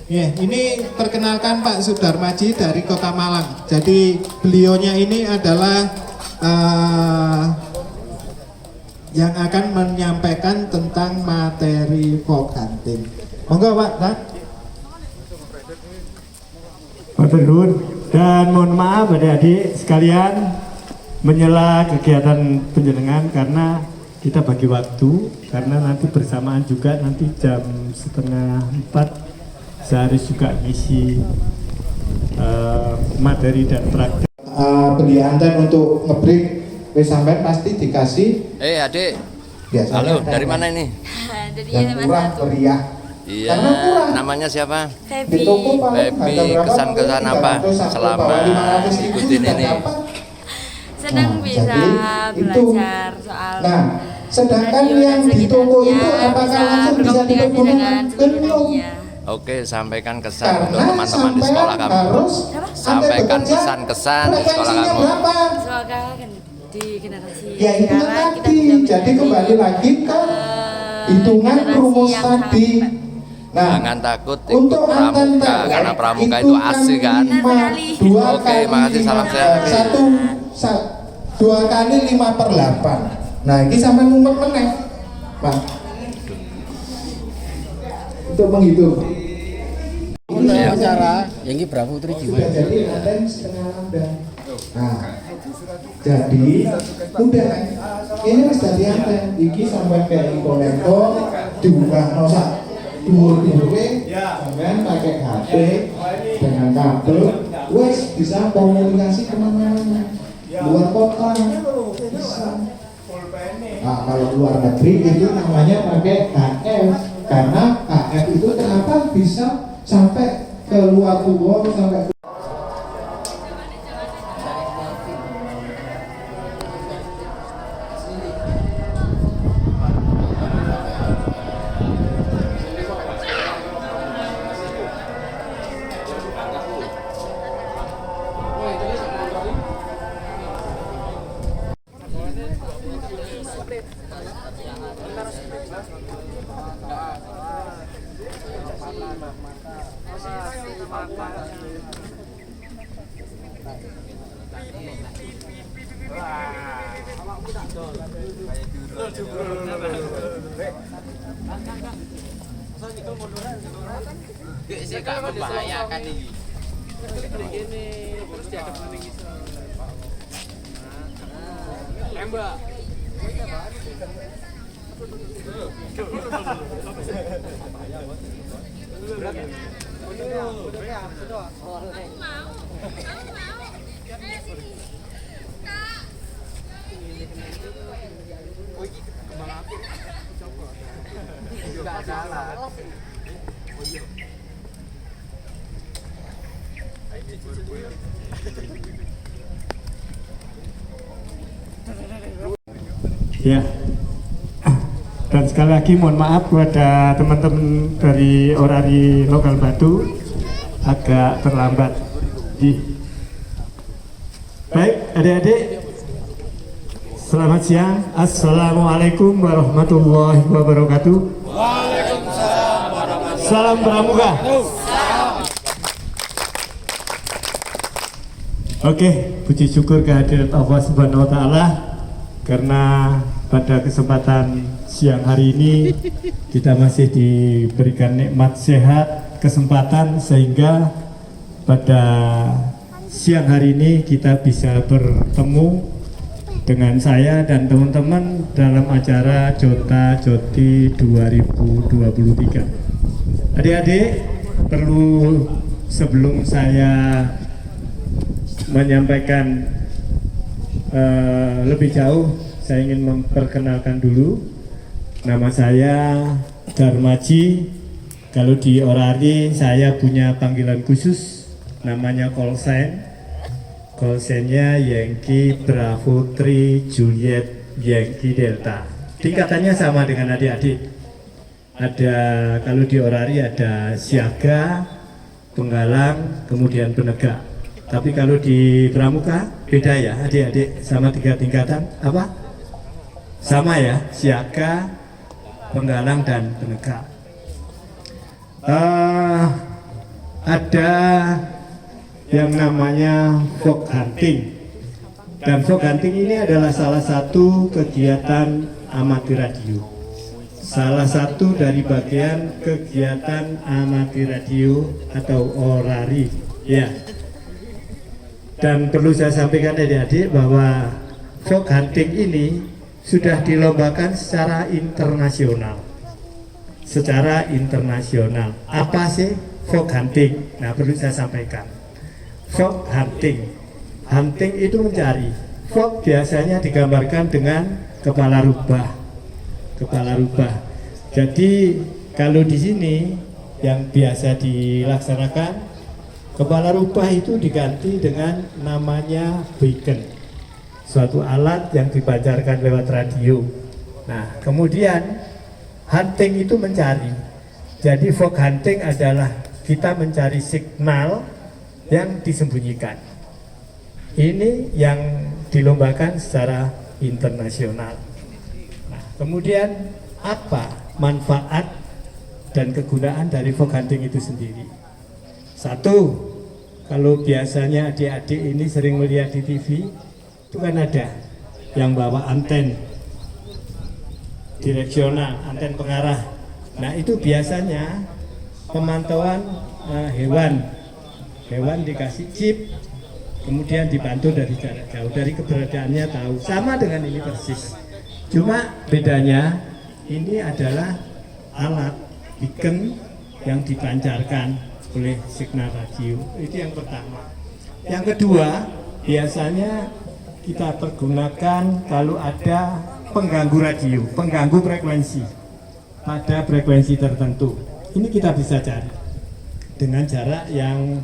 Ya, ini perkenalkan Pak Sudarmaji dari Kota Malang. Jadi beliaunya ini adalah yang akan menyampaikan tentang materi folk hunting. Monggo Pak. Matur nuwun dan mohon maaf adik-adik sekalian menyela kegiatan penjenengan karena kita bagi waktu, karena nanti bersamaan juga nanti jam 3:30 saya harus juga ngisi materi dan praktek. Beli anten untuk ngebreak sampai pasti dikasih. Adik. Biasanya halo, dari mana ini? Yang murah meriah. Iya, namanya siapa? Feby. Feby, kesan-kesan apa selama ikutin ini? Senang bisa belajar soal sedangkan yang di toko itu apakah langsung bisa dipergunakan? Belum. Oke, sampaikan kesan untuk teman-teman di sekolah kamu. Sampaikan kesan-kesan di sekolah kamu. Semoga di generasi ya itu tadi, jadi kembali lagi ke hitungan rumus tadi. Nah, jangan takut ikut pramuka karena pramuka itu asik kan. Oke, makasih, salam sehat. 2 kali 5/8. Nah, ini sampai ngumpet meneh, Pak. Untuk menghitung. Ini acara yang ini berapa putri gimana? Jadi ada yang setengah lambda. Nah, jadi udah ini harus jadi apa? Iki sampai kayak konektor dibuka nosak dhuwur-dhuwure sampean pakai HP dengan kabel, wes bisa komunikasi kemana-mana. Luar kota bisa. Nah, kalau luar negeri itu namanya pakai HF, karena HF itu kenapa bisa sampai ke luar pulau sampai sih gak membahayakan ini. Terus diadep ning iso. Tembak. Enggak salah. Ya, dan sekali lagi mohon maaf kepada teman-teman dari Orari Lokal Batu agak terlambat. Baik, adik-adik, selamat siang. Assalamualaikum warahmatullahi wabarakatuh. Waalaikumsalam warahmatullahi wabarakatuh. Salam pramuka. Oke, puji syukur kehadirat Allah Subhanahu wa taala karena pada kesempatan siang hari ini kita masih diberikan nikmat sehat, kesempatan sehingga pada siang hari ini kita bisa bertemu dengan saya dan teman-teman dalam acara Jota Joti 2023. Adik-adik, perlu sebelum saya menyampaikan lebih jauh, saya ingin memperkenalkan dulu. Nama saya Darmaji. Kalau di Orari saya punya panggilan khusus, namanya Kolsen. Kolsennya Yankee Bravo 3 Juliet Yankee Delta. Tingkatannya sama dengan adik-adik. Ada, kalau di Orari ada siaga, penggalang, kemudian penegak. Tapi kalau di pramuka beda ya adik-adik, sama 3 tingkatan apa? Sama ya, siaga, penggalang dan penegak. Ada yang namanya folk hunting, dan folk hunting ini adalah salah satu kegiatan amatir radio, salah satu dari bagian kegiatan amatir radio atau Orari ya. Dan perlu saya sampaikan adik-adik bahwa folk hunting ini sudah dilombakan secara internasional. Secara internasional. Apa sih folk hunting? Nah, perlu saya sampaikan. Folk hunting. Hunting itu mencari. Folk biasanya digambarkan dengan kepala rubah. Kepala rubah. Jadi Kalau di sini yang biasa dilaksanakan, kepala rubah itu diganti dengan namanya beacon, suatu alat yang dipancarkan lewat radio. Nah, kemudian hunting itu mencari. Jadi fog hunting adalah kita mencari signal yang disembunyikan. Ini yang dilombakan secara internasional. Nah, kemudian apa manfaat dan kegunaan dari fog hunting itu sendiri? Satu, kalau biasanya adik-adik ini sering melihat di TV, itu kan ada yang bawa anten direksional, anten pengarah. Nah, itu biasanya pemantauan hewan dikasih chip, kemudian dibantu dari jarak jauh, dari keberadaannya tahu. Sama dengan ini persis, cuma bedanya ini adalah alat beacon yang dipancarkan oleh signal radio. Itu yang pertama. Yang kedua, biasanya kita pergunakan kalau ada pengganggu radio, pengganggu frekuensi pada frekuensi tertentu. Ini kita bisa cari dengan jarak yang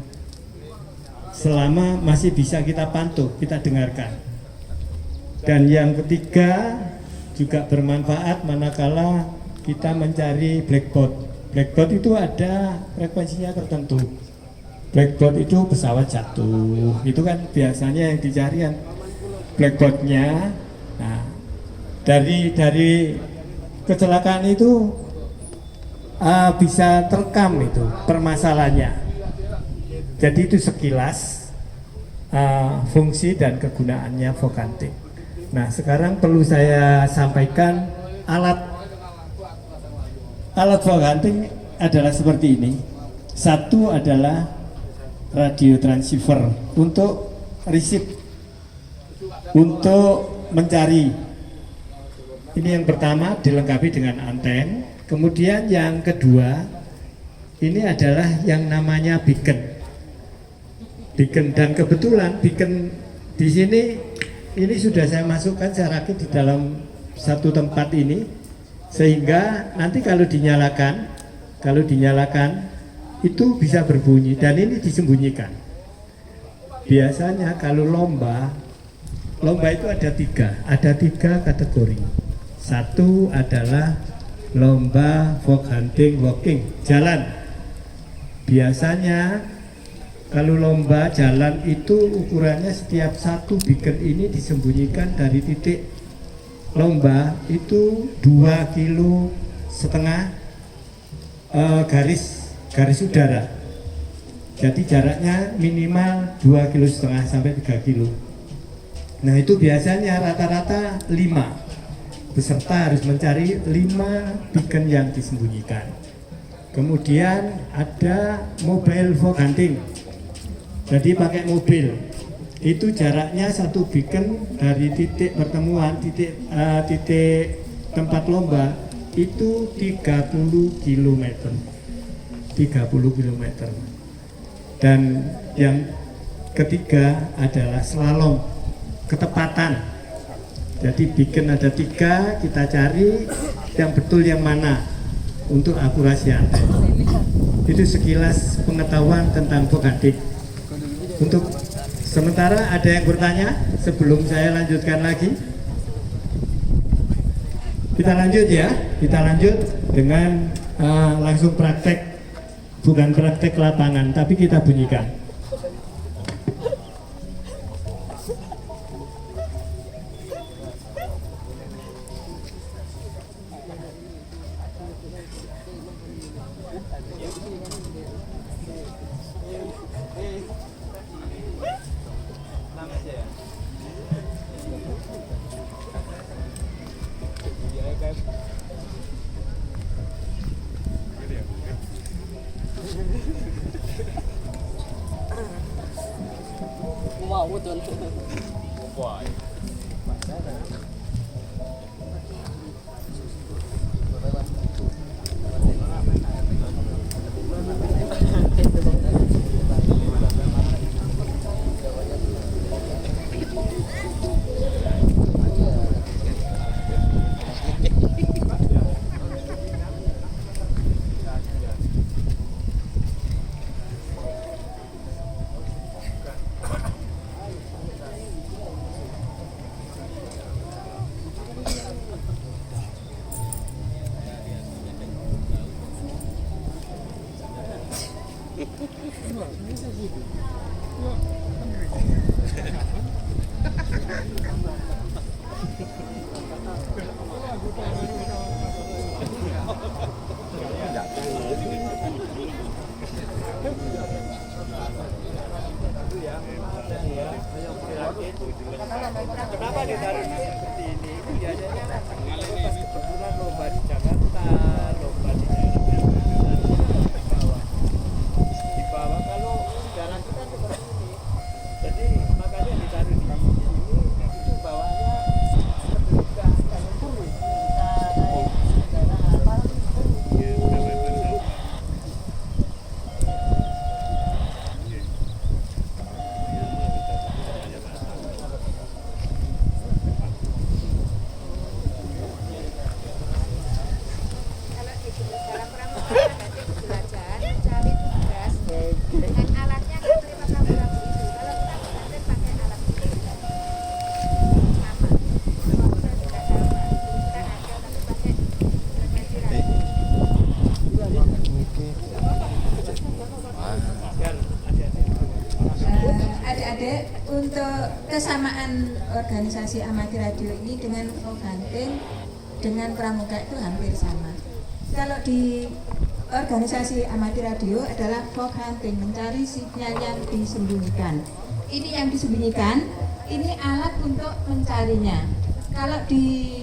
selama masih bisa kita pantau, kita dengarkan. Dan yang ketiga juga bermanfaat manakala kita mencari blackboard. Blackboard itu ada frekuensinya tertentu. Blackboard itu pesawat jatuh, itu kan biasanya yang dicari kan blackboardnya. Nah, dari kecelakaan itu bisa terekam itu permasalahannya. Jadi itu sekilas fungsi dan kegunaannya fog hunting. Nah, sekarang perlu saya sampaikan alat fog hunting adalah seperti ini. Satu adalah radio transceiver untuk receive, untuk mencari. Ini yang pertama, dilengkapi dengan anten. Kemudian yang kedua, ini adalah yang namanya beacon. Beacon, dan kebetulan beacon di sini ini sudah saya masukkan, saya rakit di dalam satu tempat ini, sehingga nanti kalau dinyalakan itu bisa berbunyi, dan ini disembunyikan. Biasanya kalau lomba itu ada tiga kategori. Satu adalah lomba fog hunting walking, jalan. Biasanya kalau lomba jalan itu ukurannya setiap satu beacon ini disembunyikan dari titik lomba itu 2,5 kilo garis udara. Jadi jaraknya minimal 2,5 kilo sampai 3 kilo. Nah, itu biasanya rata-rata 5. Peserta harus mencari 5 beacon yang disembunyikan. Kemudian ada mobile fog hunting. Jadi pakai mobil. Itu jaraknya satu beacon dari titik pertemuan, titik tempat lomba itu 30 km. 30 km. Dan yang ketiga adalah slalom, ketepatan. Jadi beacon ada 3, kita cari yang betul yang mana untuk akurasi anten. Itu sekilas pengetahuan tentang fog hunting. Untuk sementara ada yang bertanya sebelum saya lanjutkan lagi? Kita lanjut ya, kita lanjut dengan langsung praktek, bukan praktek lapangan, tapi kita bunyikan. Wow, tuan. Wah. Kenapa ditaruh seperti ini? Biasanya pas kebetulan lomba di Jakarta, lomba di daerah di bawah. Kalau jalan kita seperti ini, jadi makanya ditaruh di sini. Itu bawahnya terbuka dan turun. Kita naik daerah apa? Adik-adik, untuk kesamaan organisasi amati radio ini dengan folk hunting dengan pramuka itu hampir sama. Kalau di organisasi amati radio adalah folk hunting, mencari sinyal yang disembunyikan. Ini yang disembunyikan, ini alat untuk mencarinya. Kalau di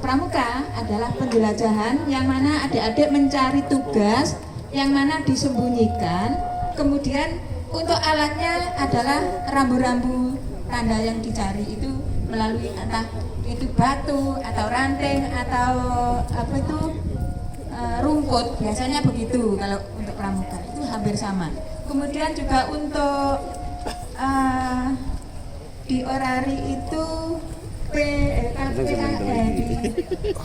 pramuka adalah penjelajahan, yang mana adik-adik mencari tugas yang mana disembunyikan. Kemudian untuk alatnya adalah rambu-rambu tanda yang dicari itu melalui entah itu batu atau ranting atau apa itu rumput, biasanya begitu. Kalau untuk pramuka itu hampir sama. Kemudian juga untuk di orari itu di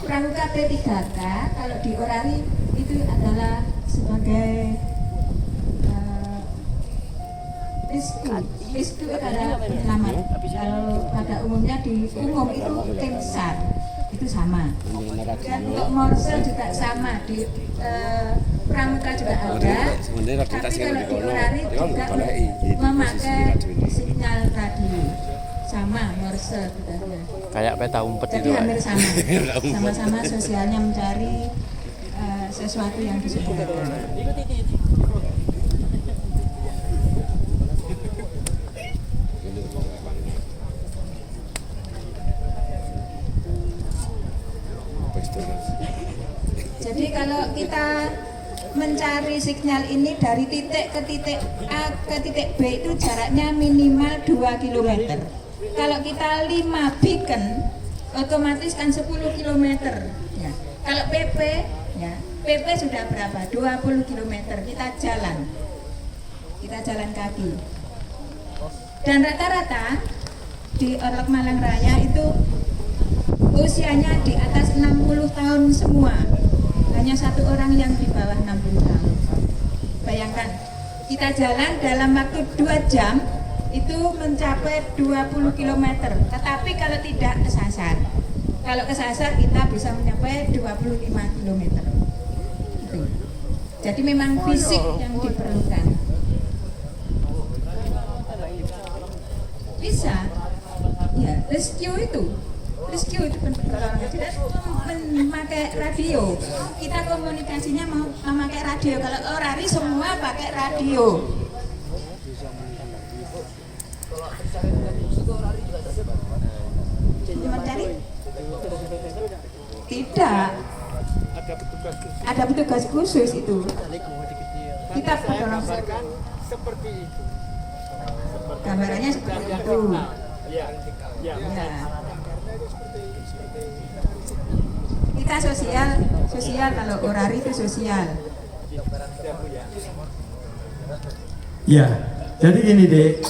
pramuka P3K, kalau di orari itu adalah sebagai Risku adalah penyelamat. Kalau pada umumnya di umum itu tim SAR itu sama. Dan untuk morsel juga sama, di pramuka juga ada. Tapi kalau di orari juga memakai sinyal radio, sama morsel bedanya. Kayak peta umpet itu. Jadi hampir sama. Sama-sama sosialnya mencari sesuatu yang disembunyikan. Jadi kalau kita mencari sinyal ini dari titik ke titik A ke titik B itu jaraknya minimal 2 km. Kalau kita 5 beacon otomatis kan 10 km ya. Kalau PP ya, PP sudah berapa? 20 km. Kita jalan kaki. Dan rata-rata di Orlok Malang Raya itu usianya di atas 60 tahun semua. Hanya satu orang yang di bawah 60 tahun. Bayangkan, kita jalan dalam waktu 2 jam itu mencapai 20 km. Tetapi kalau tidak kesasar, kalau kesasar kita bisa mencapai 25 km. Itu. Jadi memang fisik yang diperlukan. Bisa, ya rescue itu kita memakai radio. Kita komunikasinya mau memakai radio. Kalau orari semua pakai radio. Mencari? Tidak. Ada petugas khusus itu. Kita gambarkan seperti itu. Gambarannya seperti itu. Ya. Kita sosial kalau orari itu sosial. Ya, jadi gini deh,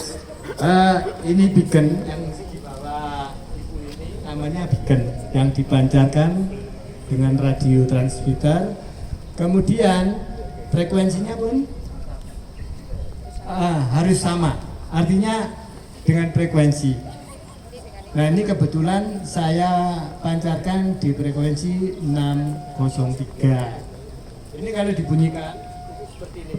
ini beacon yang di bawah ibu ini namanya beacon yang dipancarkan dengan radio transmitter. Kemudian frekuensinya pun harus sama, artinya dengan frekuensi. Nah ini kebetulan saya pancarkan di frekuensi 603. Ini kalau dibunyikan seperti ini.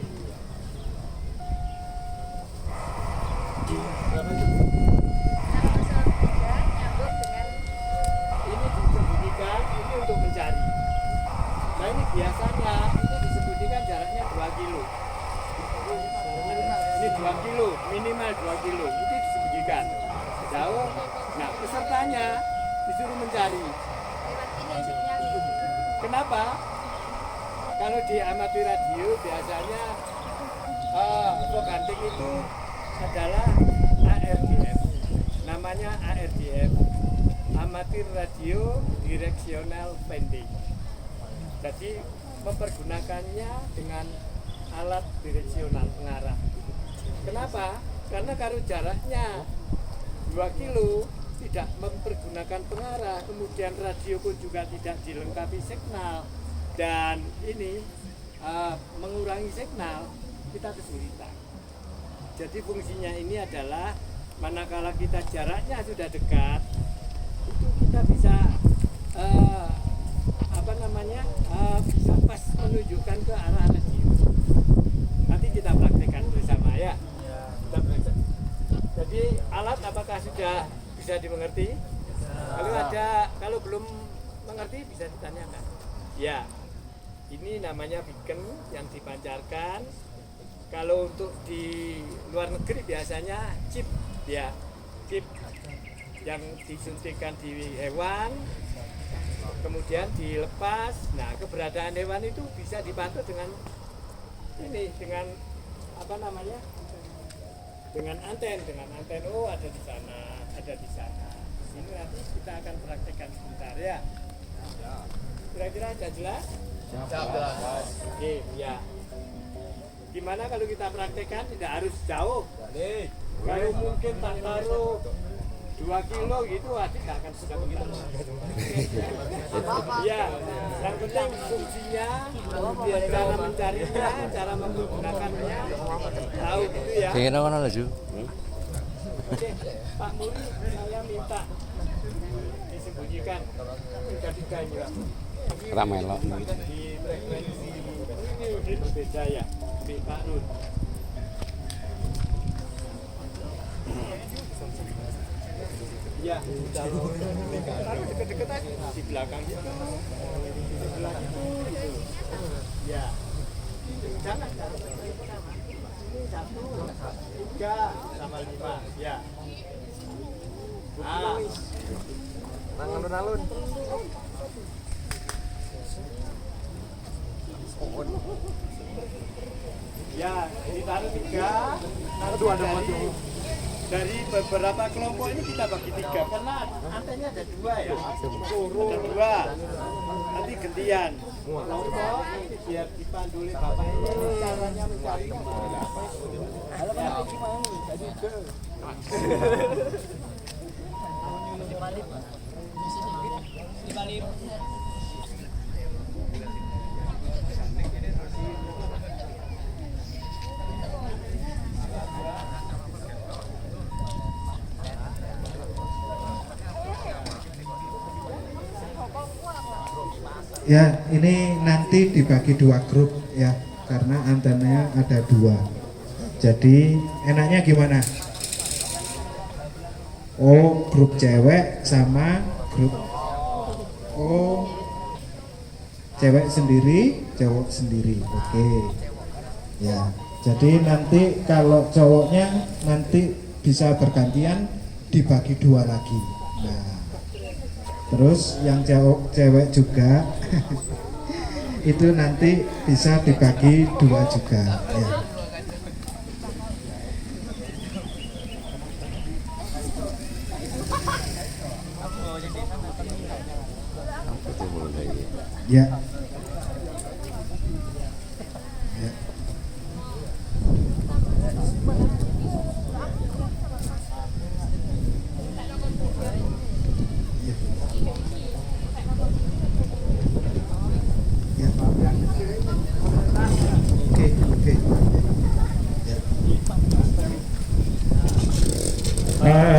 Ini disembunyikan, ini untuk mencari. Nah ini biasanya ini disembunyikan jaraknya 2 kilo. Ini 2 kilo, minimal 2 kilo. Itu disembunyikan jauh. Nah pesertanya disuruh mencari. Kenapa? Kalau di amatir radio biasanya voganting itu adalah ARDF. Namanya ARDF, Amatir Radio Directional Finding. Jadi mempergunakannya dengan alat direksional pengarah. Kenapa? Karena kalau jaraknya 2 kilo tidak mempergunakan pengarah, kemudian radio pun juga tidak dilengkapi signal dan ini mengurangi signal, kita kesulitan. Jadi fungsinya ini adalah manakala kita jaraknya sudah dekat, itu kita bisa bisa pas menunjukkan ke arah radio. Nanti kita praktekkan bersama ya. Kita praktek. Jadi alat apakah sudah bisa dimengerti? Kalau belum mengerti bisa ditanyakan. Ya, ini namanya beacon yang dipancarkan. Kalau untuk di luar negeri biasanya chip, ya, chip yang disuntikkan di hewan, kemudian dilepas. Nah, keberadaan hewan itu bisa dipantau dengan ini, dengan dengan anten. Oh, ada di sana, ada di sana. Ini nanti kita akan praktekkan sebentar ya. Kira-kira sudah jelas? Jelas. Oke, ya. Gimana kalau kita praktekkan tidak harus jauh? Kalau mungkin tak taruh 2 kilo gitu, adik nggak akan suka begitu. Ya, yang penting fungsinya, cara mencarinya, cara menggunakannya, tahu gitu ya. Kayaknya mana laju? Oke, Pak Muri, saya minta disembunyikan 3 ini Pak. Ramai loh. Di frekuensi ini berbeda ya, di Pak Nur. Ya, taruh deket-deket aja di belakang itu, di sebelah itu, gitu. Ya, jangan taruh ini 1, 3 sama 5, ya. Alun-alun. Ya, ditaruh 3, taruh dari beberapa kelompok ini kita bagi 3 karena antennya ada 2 ya. Ada 2. Nanti gantian. Kelompok nanti biar dipandu oleh bapak ini caranya mencari. Halo Pak, gimana nih? Jadi ke. Ya, ini nanti dibagi 2 grup ya, karena antenanya ada 2. Jadi enaknya gimana? Oh, grup cewek sama grup cewek sendiri, cowok sendiri. Oke. Ya. Jadi nanti kalau cowoknya nanti bisa bergantian dibagi 2 lagi. Nah, terus yang cewek juga itu nanti bisa dibagi 2 juga ya. Ya. Ya.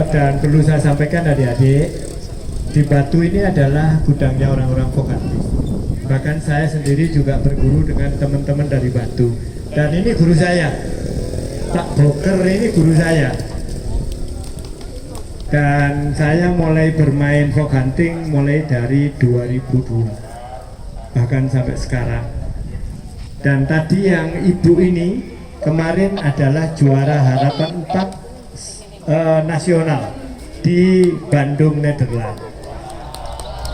Dan perlu saya sampaikan adik-adik, di Batu ini adalah gudangnya orang-orang vokalis. Bahkan saya sendiri juga berguru dengan teman-teman dari Batu. Dan ini guru saya, Pak Boker ini guru saya. Dan saya mulai bermain folk hunting mulai dari 2002, bahkan sampai sekarang. Dan tadi yang ibu ini kemarin adalah juara harapan 4 nasional di Bandung, Nederland.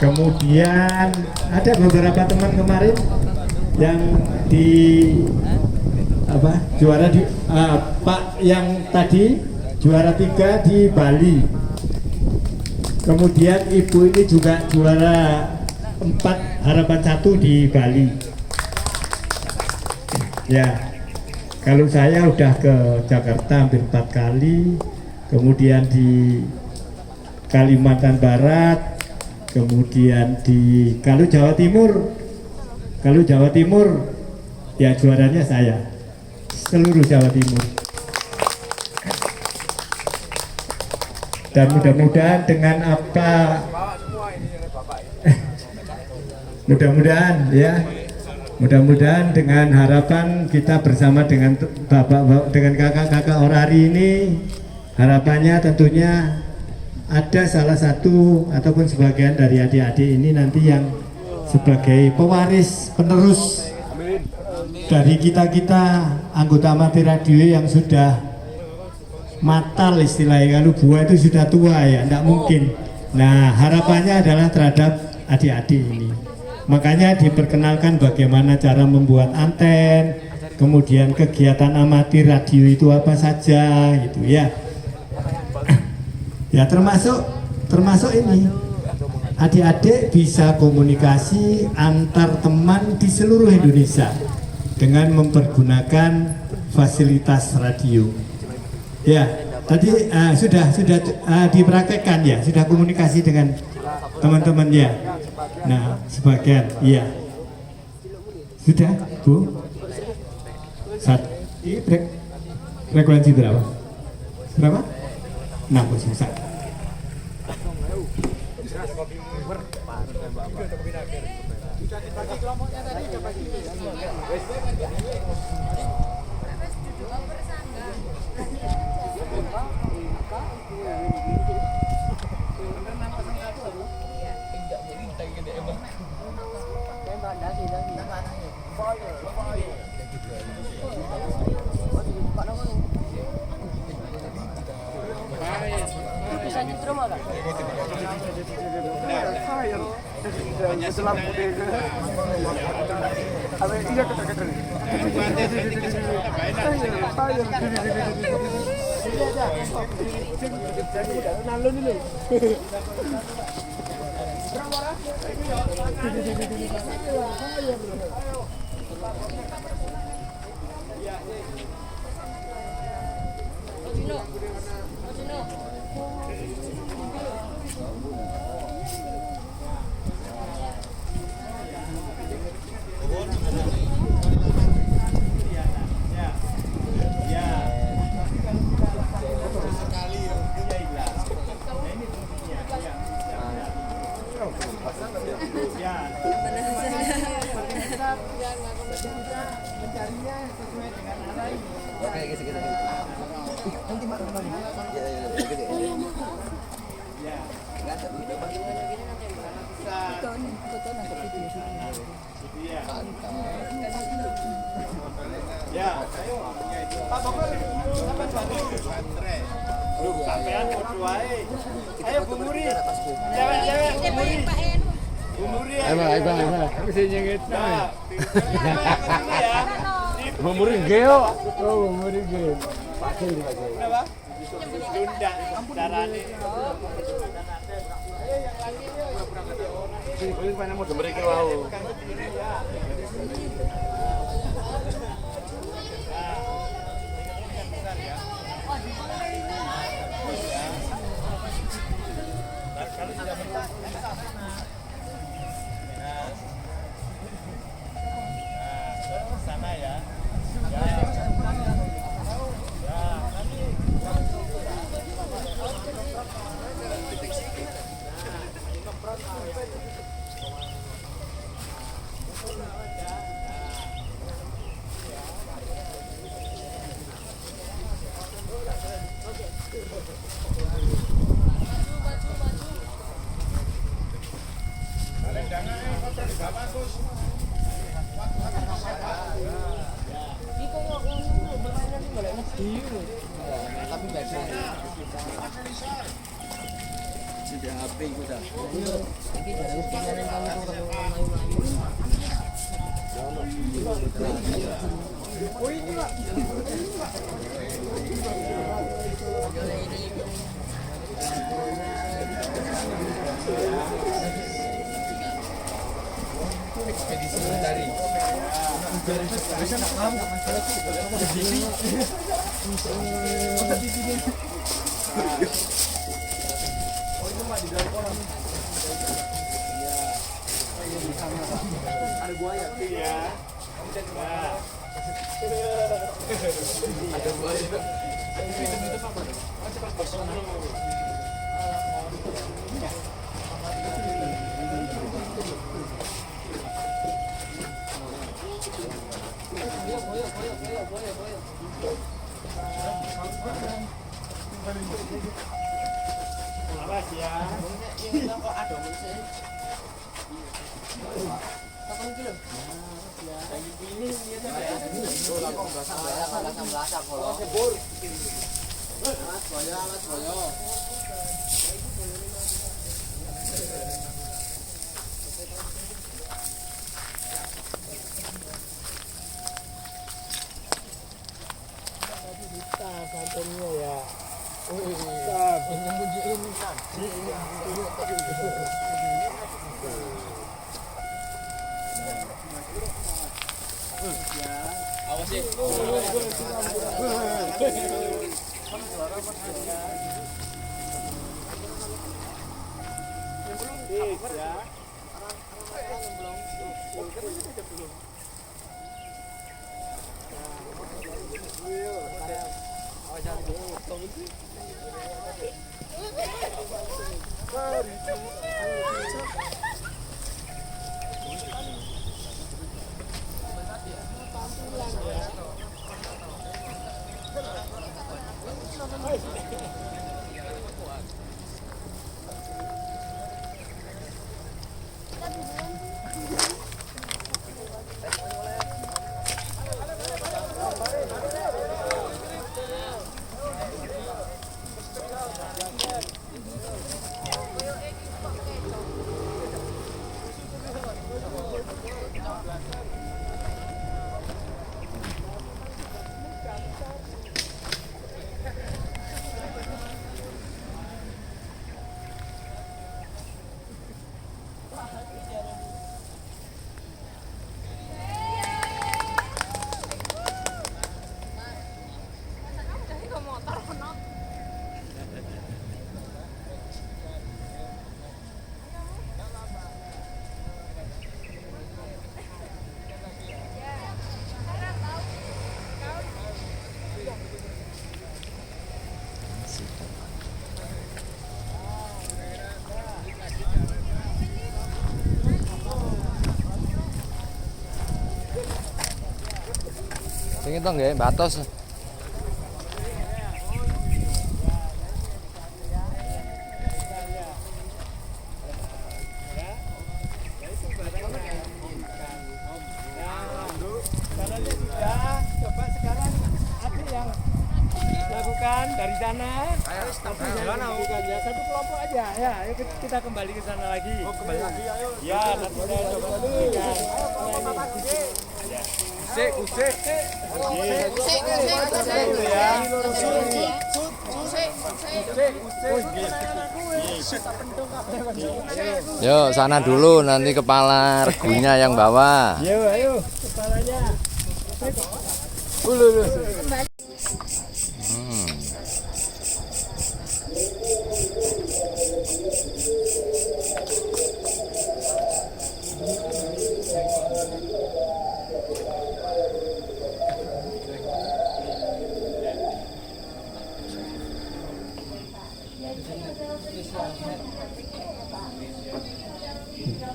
Kemudian ada beberapa teman kemarin yang di juara di Pak yang tadi juara 3 di Bali. Kemudian ibu ini juga juara 4 harapan 1 di Bali. Ya, kalau saya udah ke Jakarta hampir 4 kali, kemudian di Kalimantan Barat, kemudian di Jawa Timur ya juaranya saya, seluruh Jawa Timur. Dan mudah-mudahan dengan mudah-mudahan dengan harapan kita bersama dengan dengan kakak-kakak orari ini, harapannya tentunya ada salah satu ataupun sebagian dari adik-adik ini nanti yang sebagai penerus dari kita anggota amatir radio yang sudah matal istilahnya, kalau buah itu sudah tua ya, tidak mungkin. Nah, harapannya adalah terhadap adik-adik ini. Makanya diperkenalkan bagaimana cara membuat anten, kemudian kegiatan amatir radio itu apa saja, gitu ya. Ya termasuk ini, adik-adik bisa komunikasi antar teman di seluruh Indonesia dengan mempergunakan fasilitas radio. Ya, tadi sudah dipraktekkan ya, sudah komunikasi dengan teman-teman ya. Nah, sebagian, iya. Sudah, Bu? Frekuensi berapa? Berapa? 61. Tapi beda. Sudah HP itu dah. Iki jarang pengen kamu kalau melayu-melayu. Oh ini Pak. Ekspedisi dari bisa nggak tahu di sini oh itu mah di dalam kolam ada buaya iya ada buaya itu apa cepat personal awas ya. Yang kok ada mesin. Kapan iki lho? Ya, lagi pilih dia tuh. Lah kok berasa kalau. Oh, sebur. Awas boyo. Kantornya ya. Nyembunyiin awas sih. Sing itu nggih batos. Coba sekarang ada yang lakukan dari sana. Ya, satu kelompok aja. Ya, ayo kita kembali ke sana lagi. Oh, kembali lagi. Ayo. Ya, nanti saya coba tunjukkan. Usik. Yo, sana dulu nanti kepala regunya yang bawa. Ayo, kepalanya.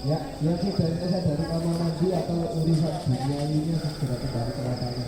Ya, yang sudah selesai dari kamar mandi atau urusan duniawinya segera kembali ke lapangan.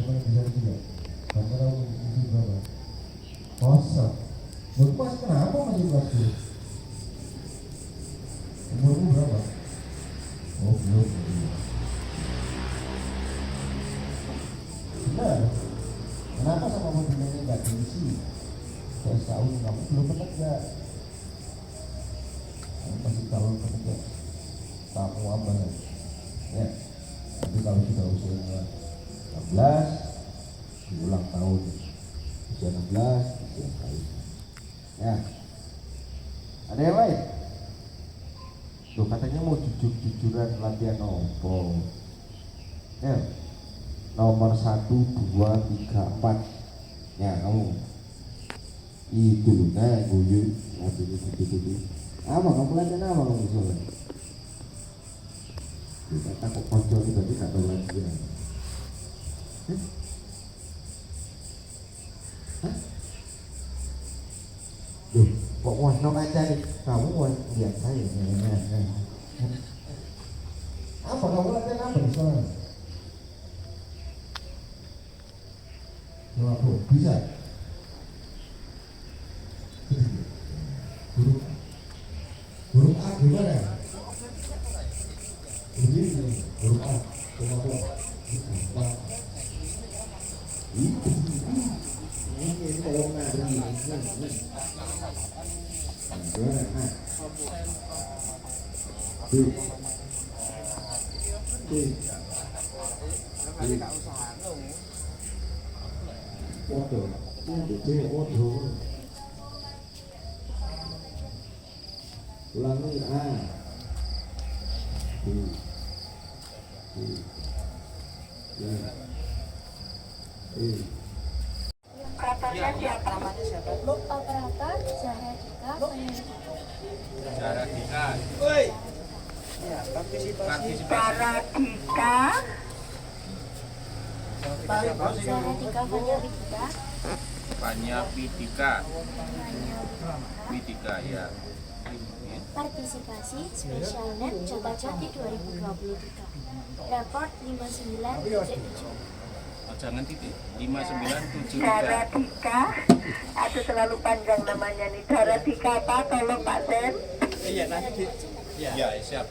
Siapa yang bisa juga? Kamu tahu isi berapa? Kosong. Mas kenapa masih kelas 10? Umurmu berapa? Oh belum. Benar. Kenapa sama mobilnya nggak diisi? Saya tahu kamu belum bekerja. Kamu masih calon pekerja. Kamu apa ya? Tapi kalau sudah usianya 16, diulang tahun usia 16, usia kali. Ya, ada yang lain? Loh katanya mau jujur-jujuran latihan opo. Ya, nomor 1, 2, 3, 4. Ya kamu itu loh, nah guyu nanti itu. Apa kamu latihan apa kamu soalnya? Kita takut kocok berarti gak tahu latihan. Hah? Duh, kok warna aja nih? Kamu lihat saya. Apa kamu latihan apa di sekolah? Jawab bro, bisa? Huruf A gimana? Begini, huruf A, coba ini kalau nggak begini, gimana? Waduh, waduh. Ulangi A. Operator Zahra Dika. Woi. Partisipasi. Zahra Dika. Zahra Dika Fanya Widika. Widika ya. Partisipasi Spesialnet Jota Jati 2023. Report 5977. Oh, jangan titik. 5973. Zahra Dika. Aduh terlalu panjang namanya nih. Zahra Dika apa? Tolong Pak Sen. Iya nanti. Ya, siap.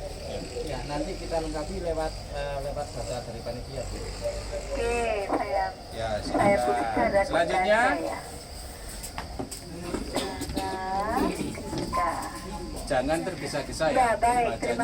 Ya, nanti kita lengkapi lewat data dari panitia. Oke, sayang. Ya, saya silakan. Selanjutnya. Jangan tergesa-gesa ya. Baik, terima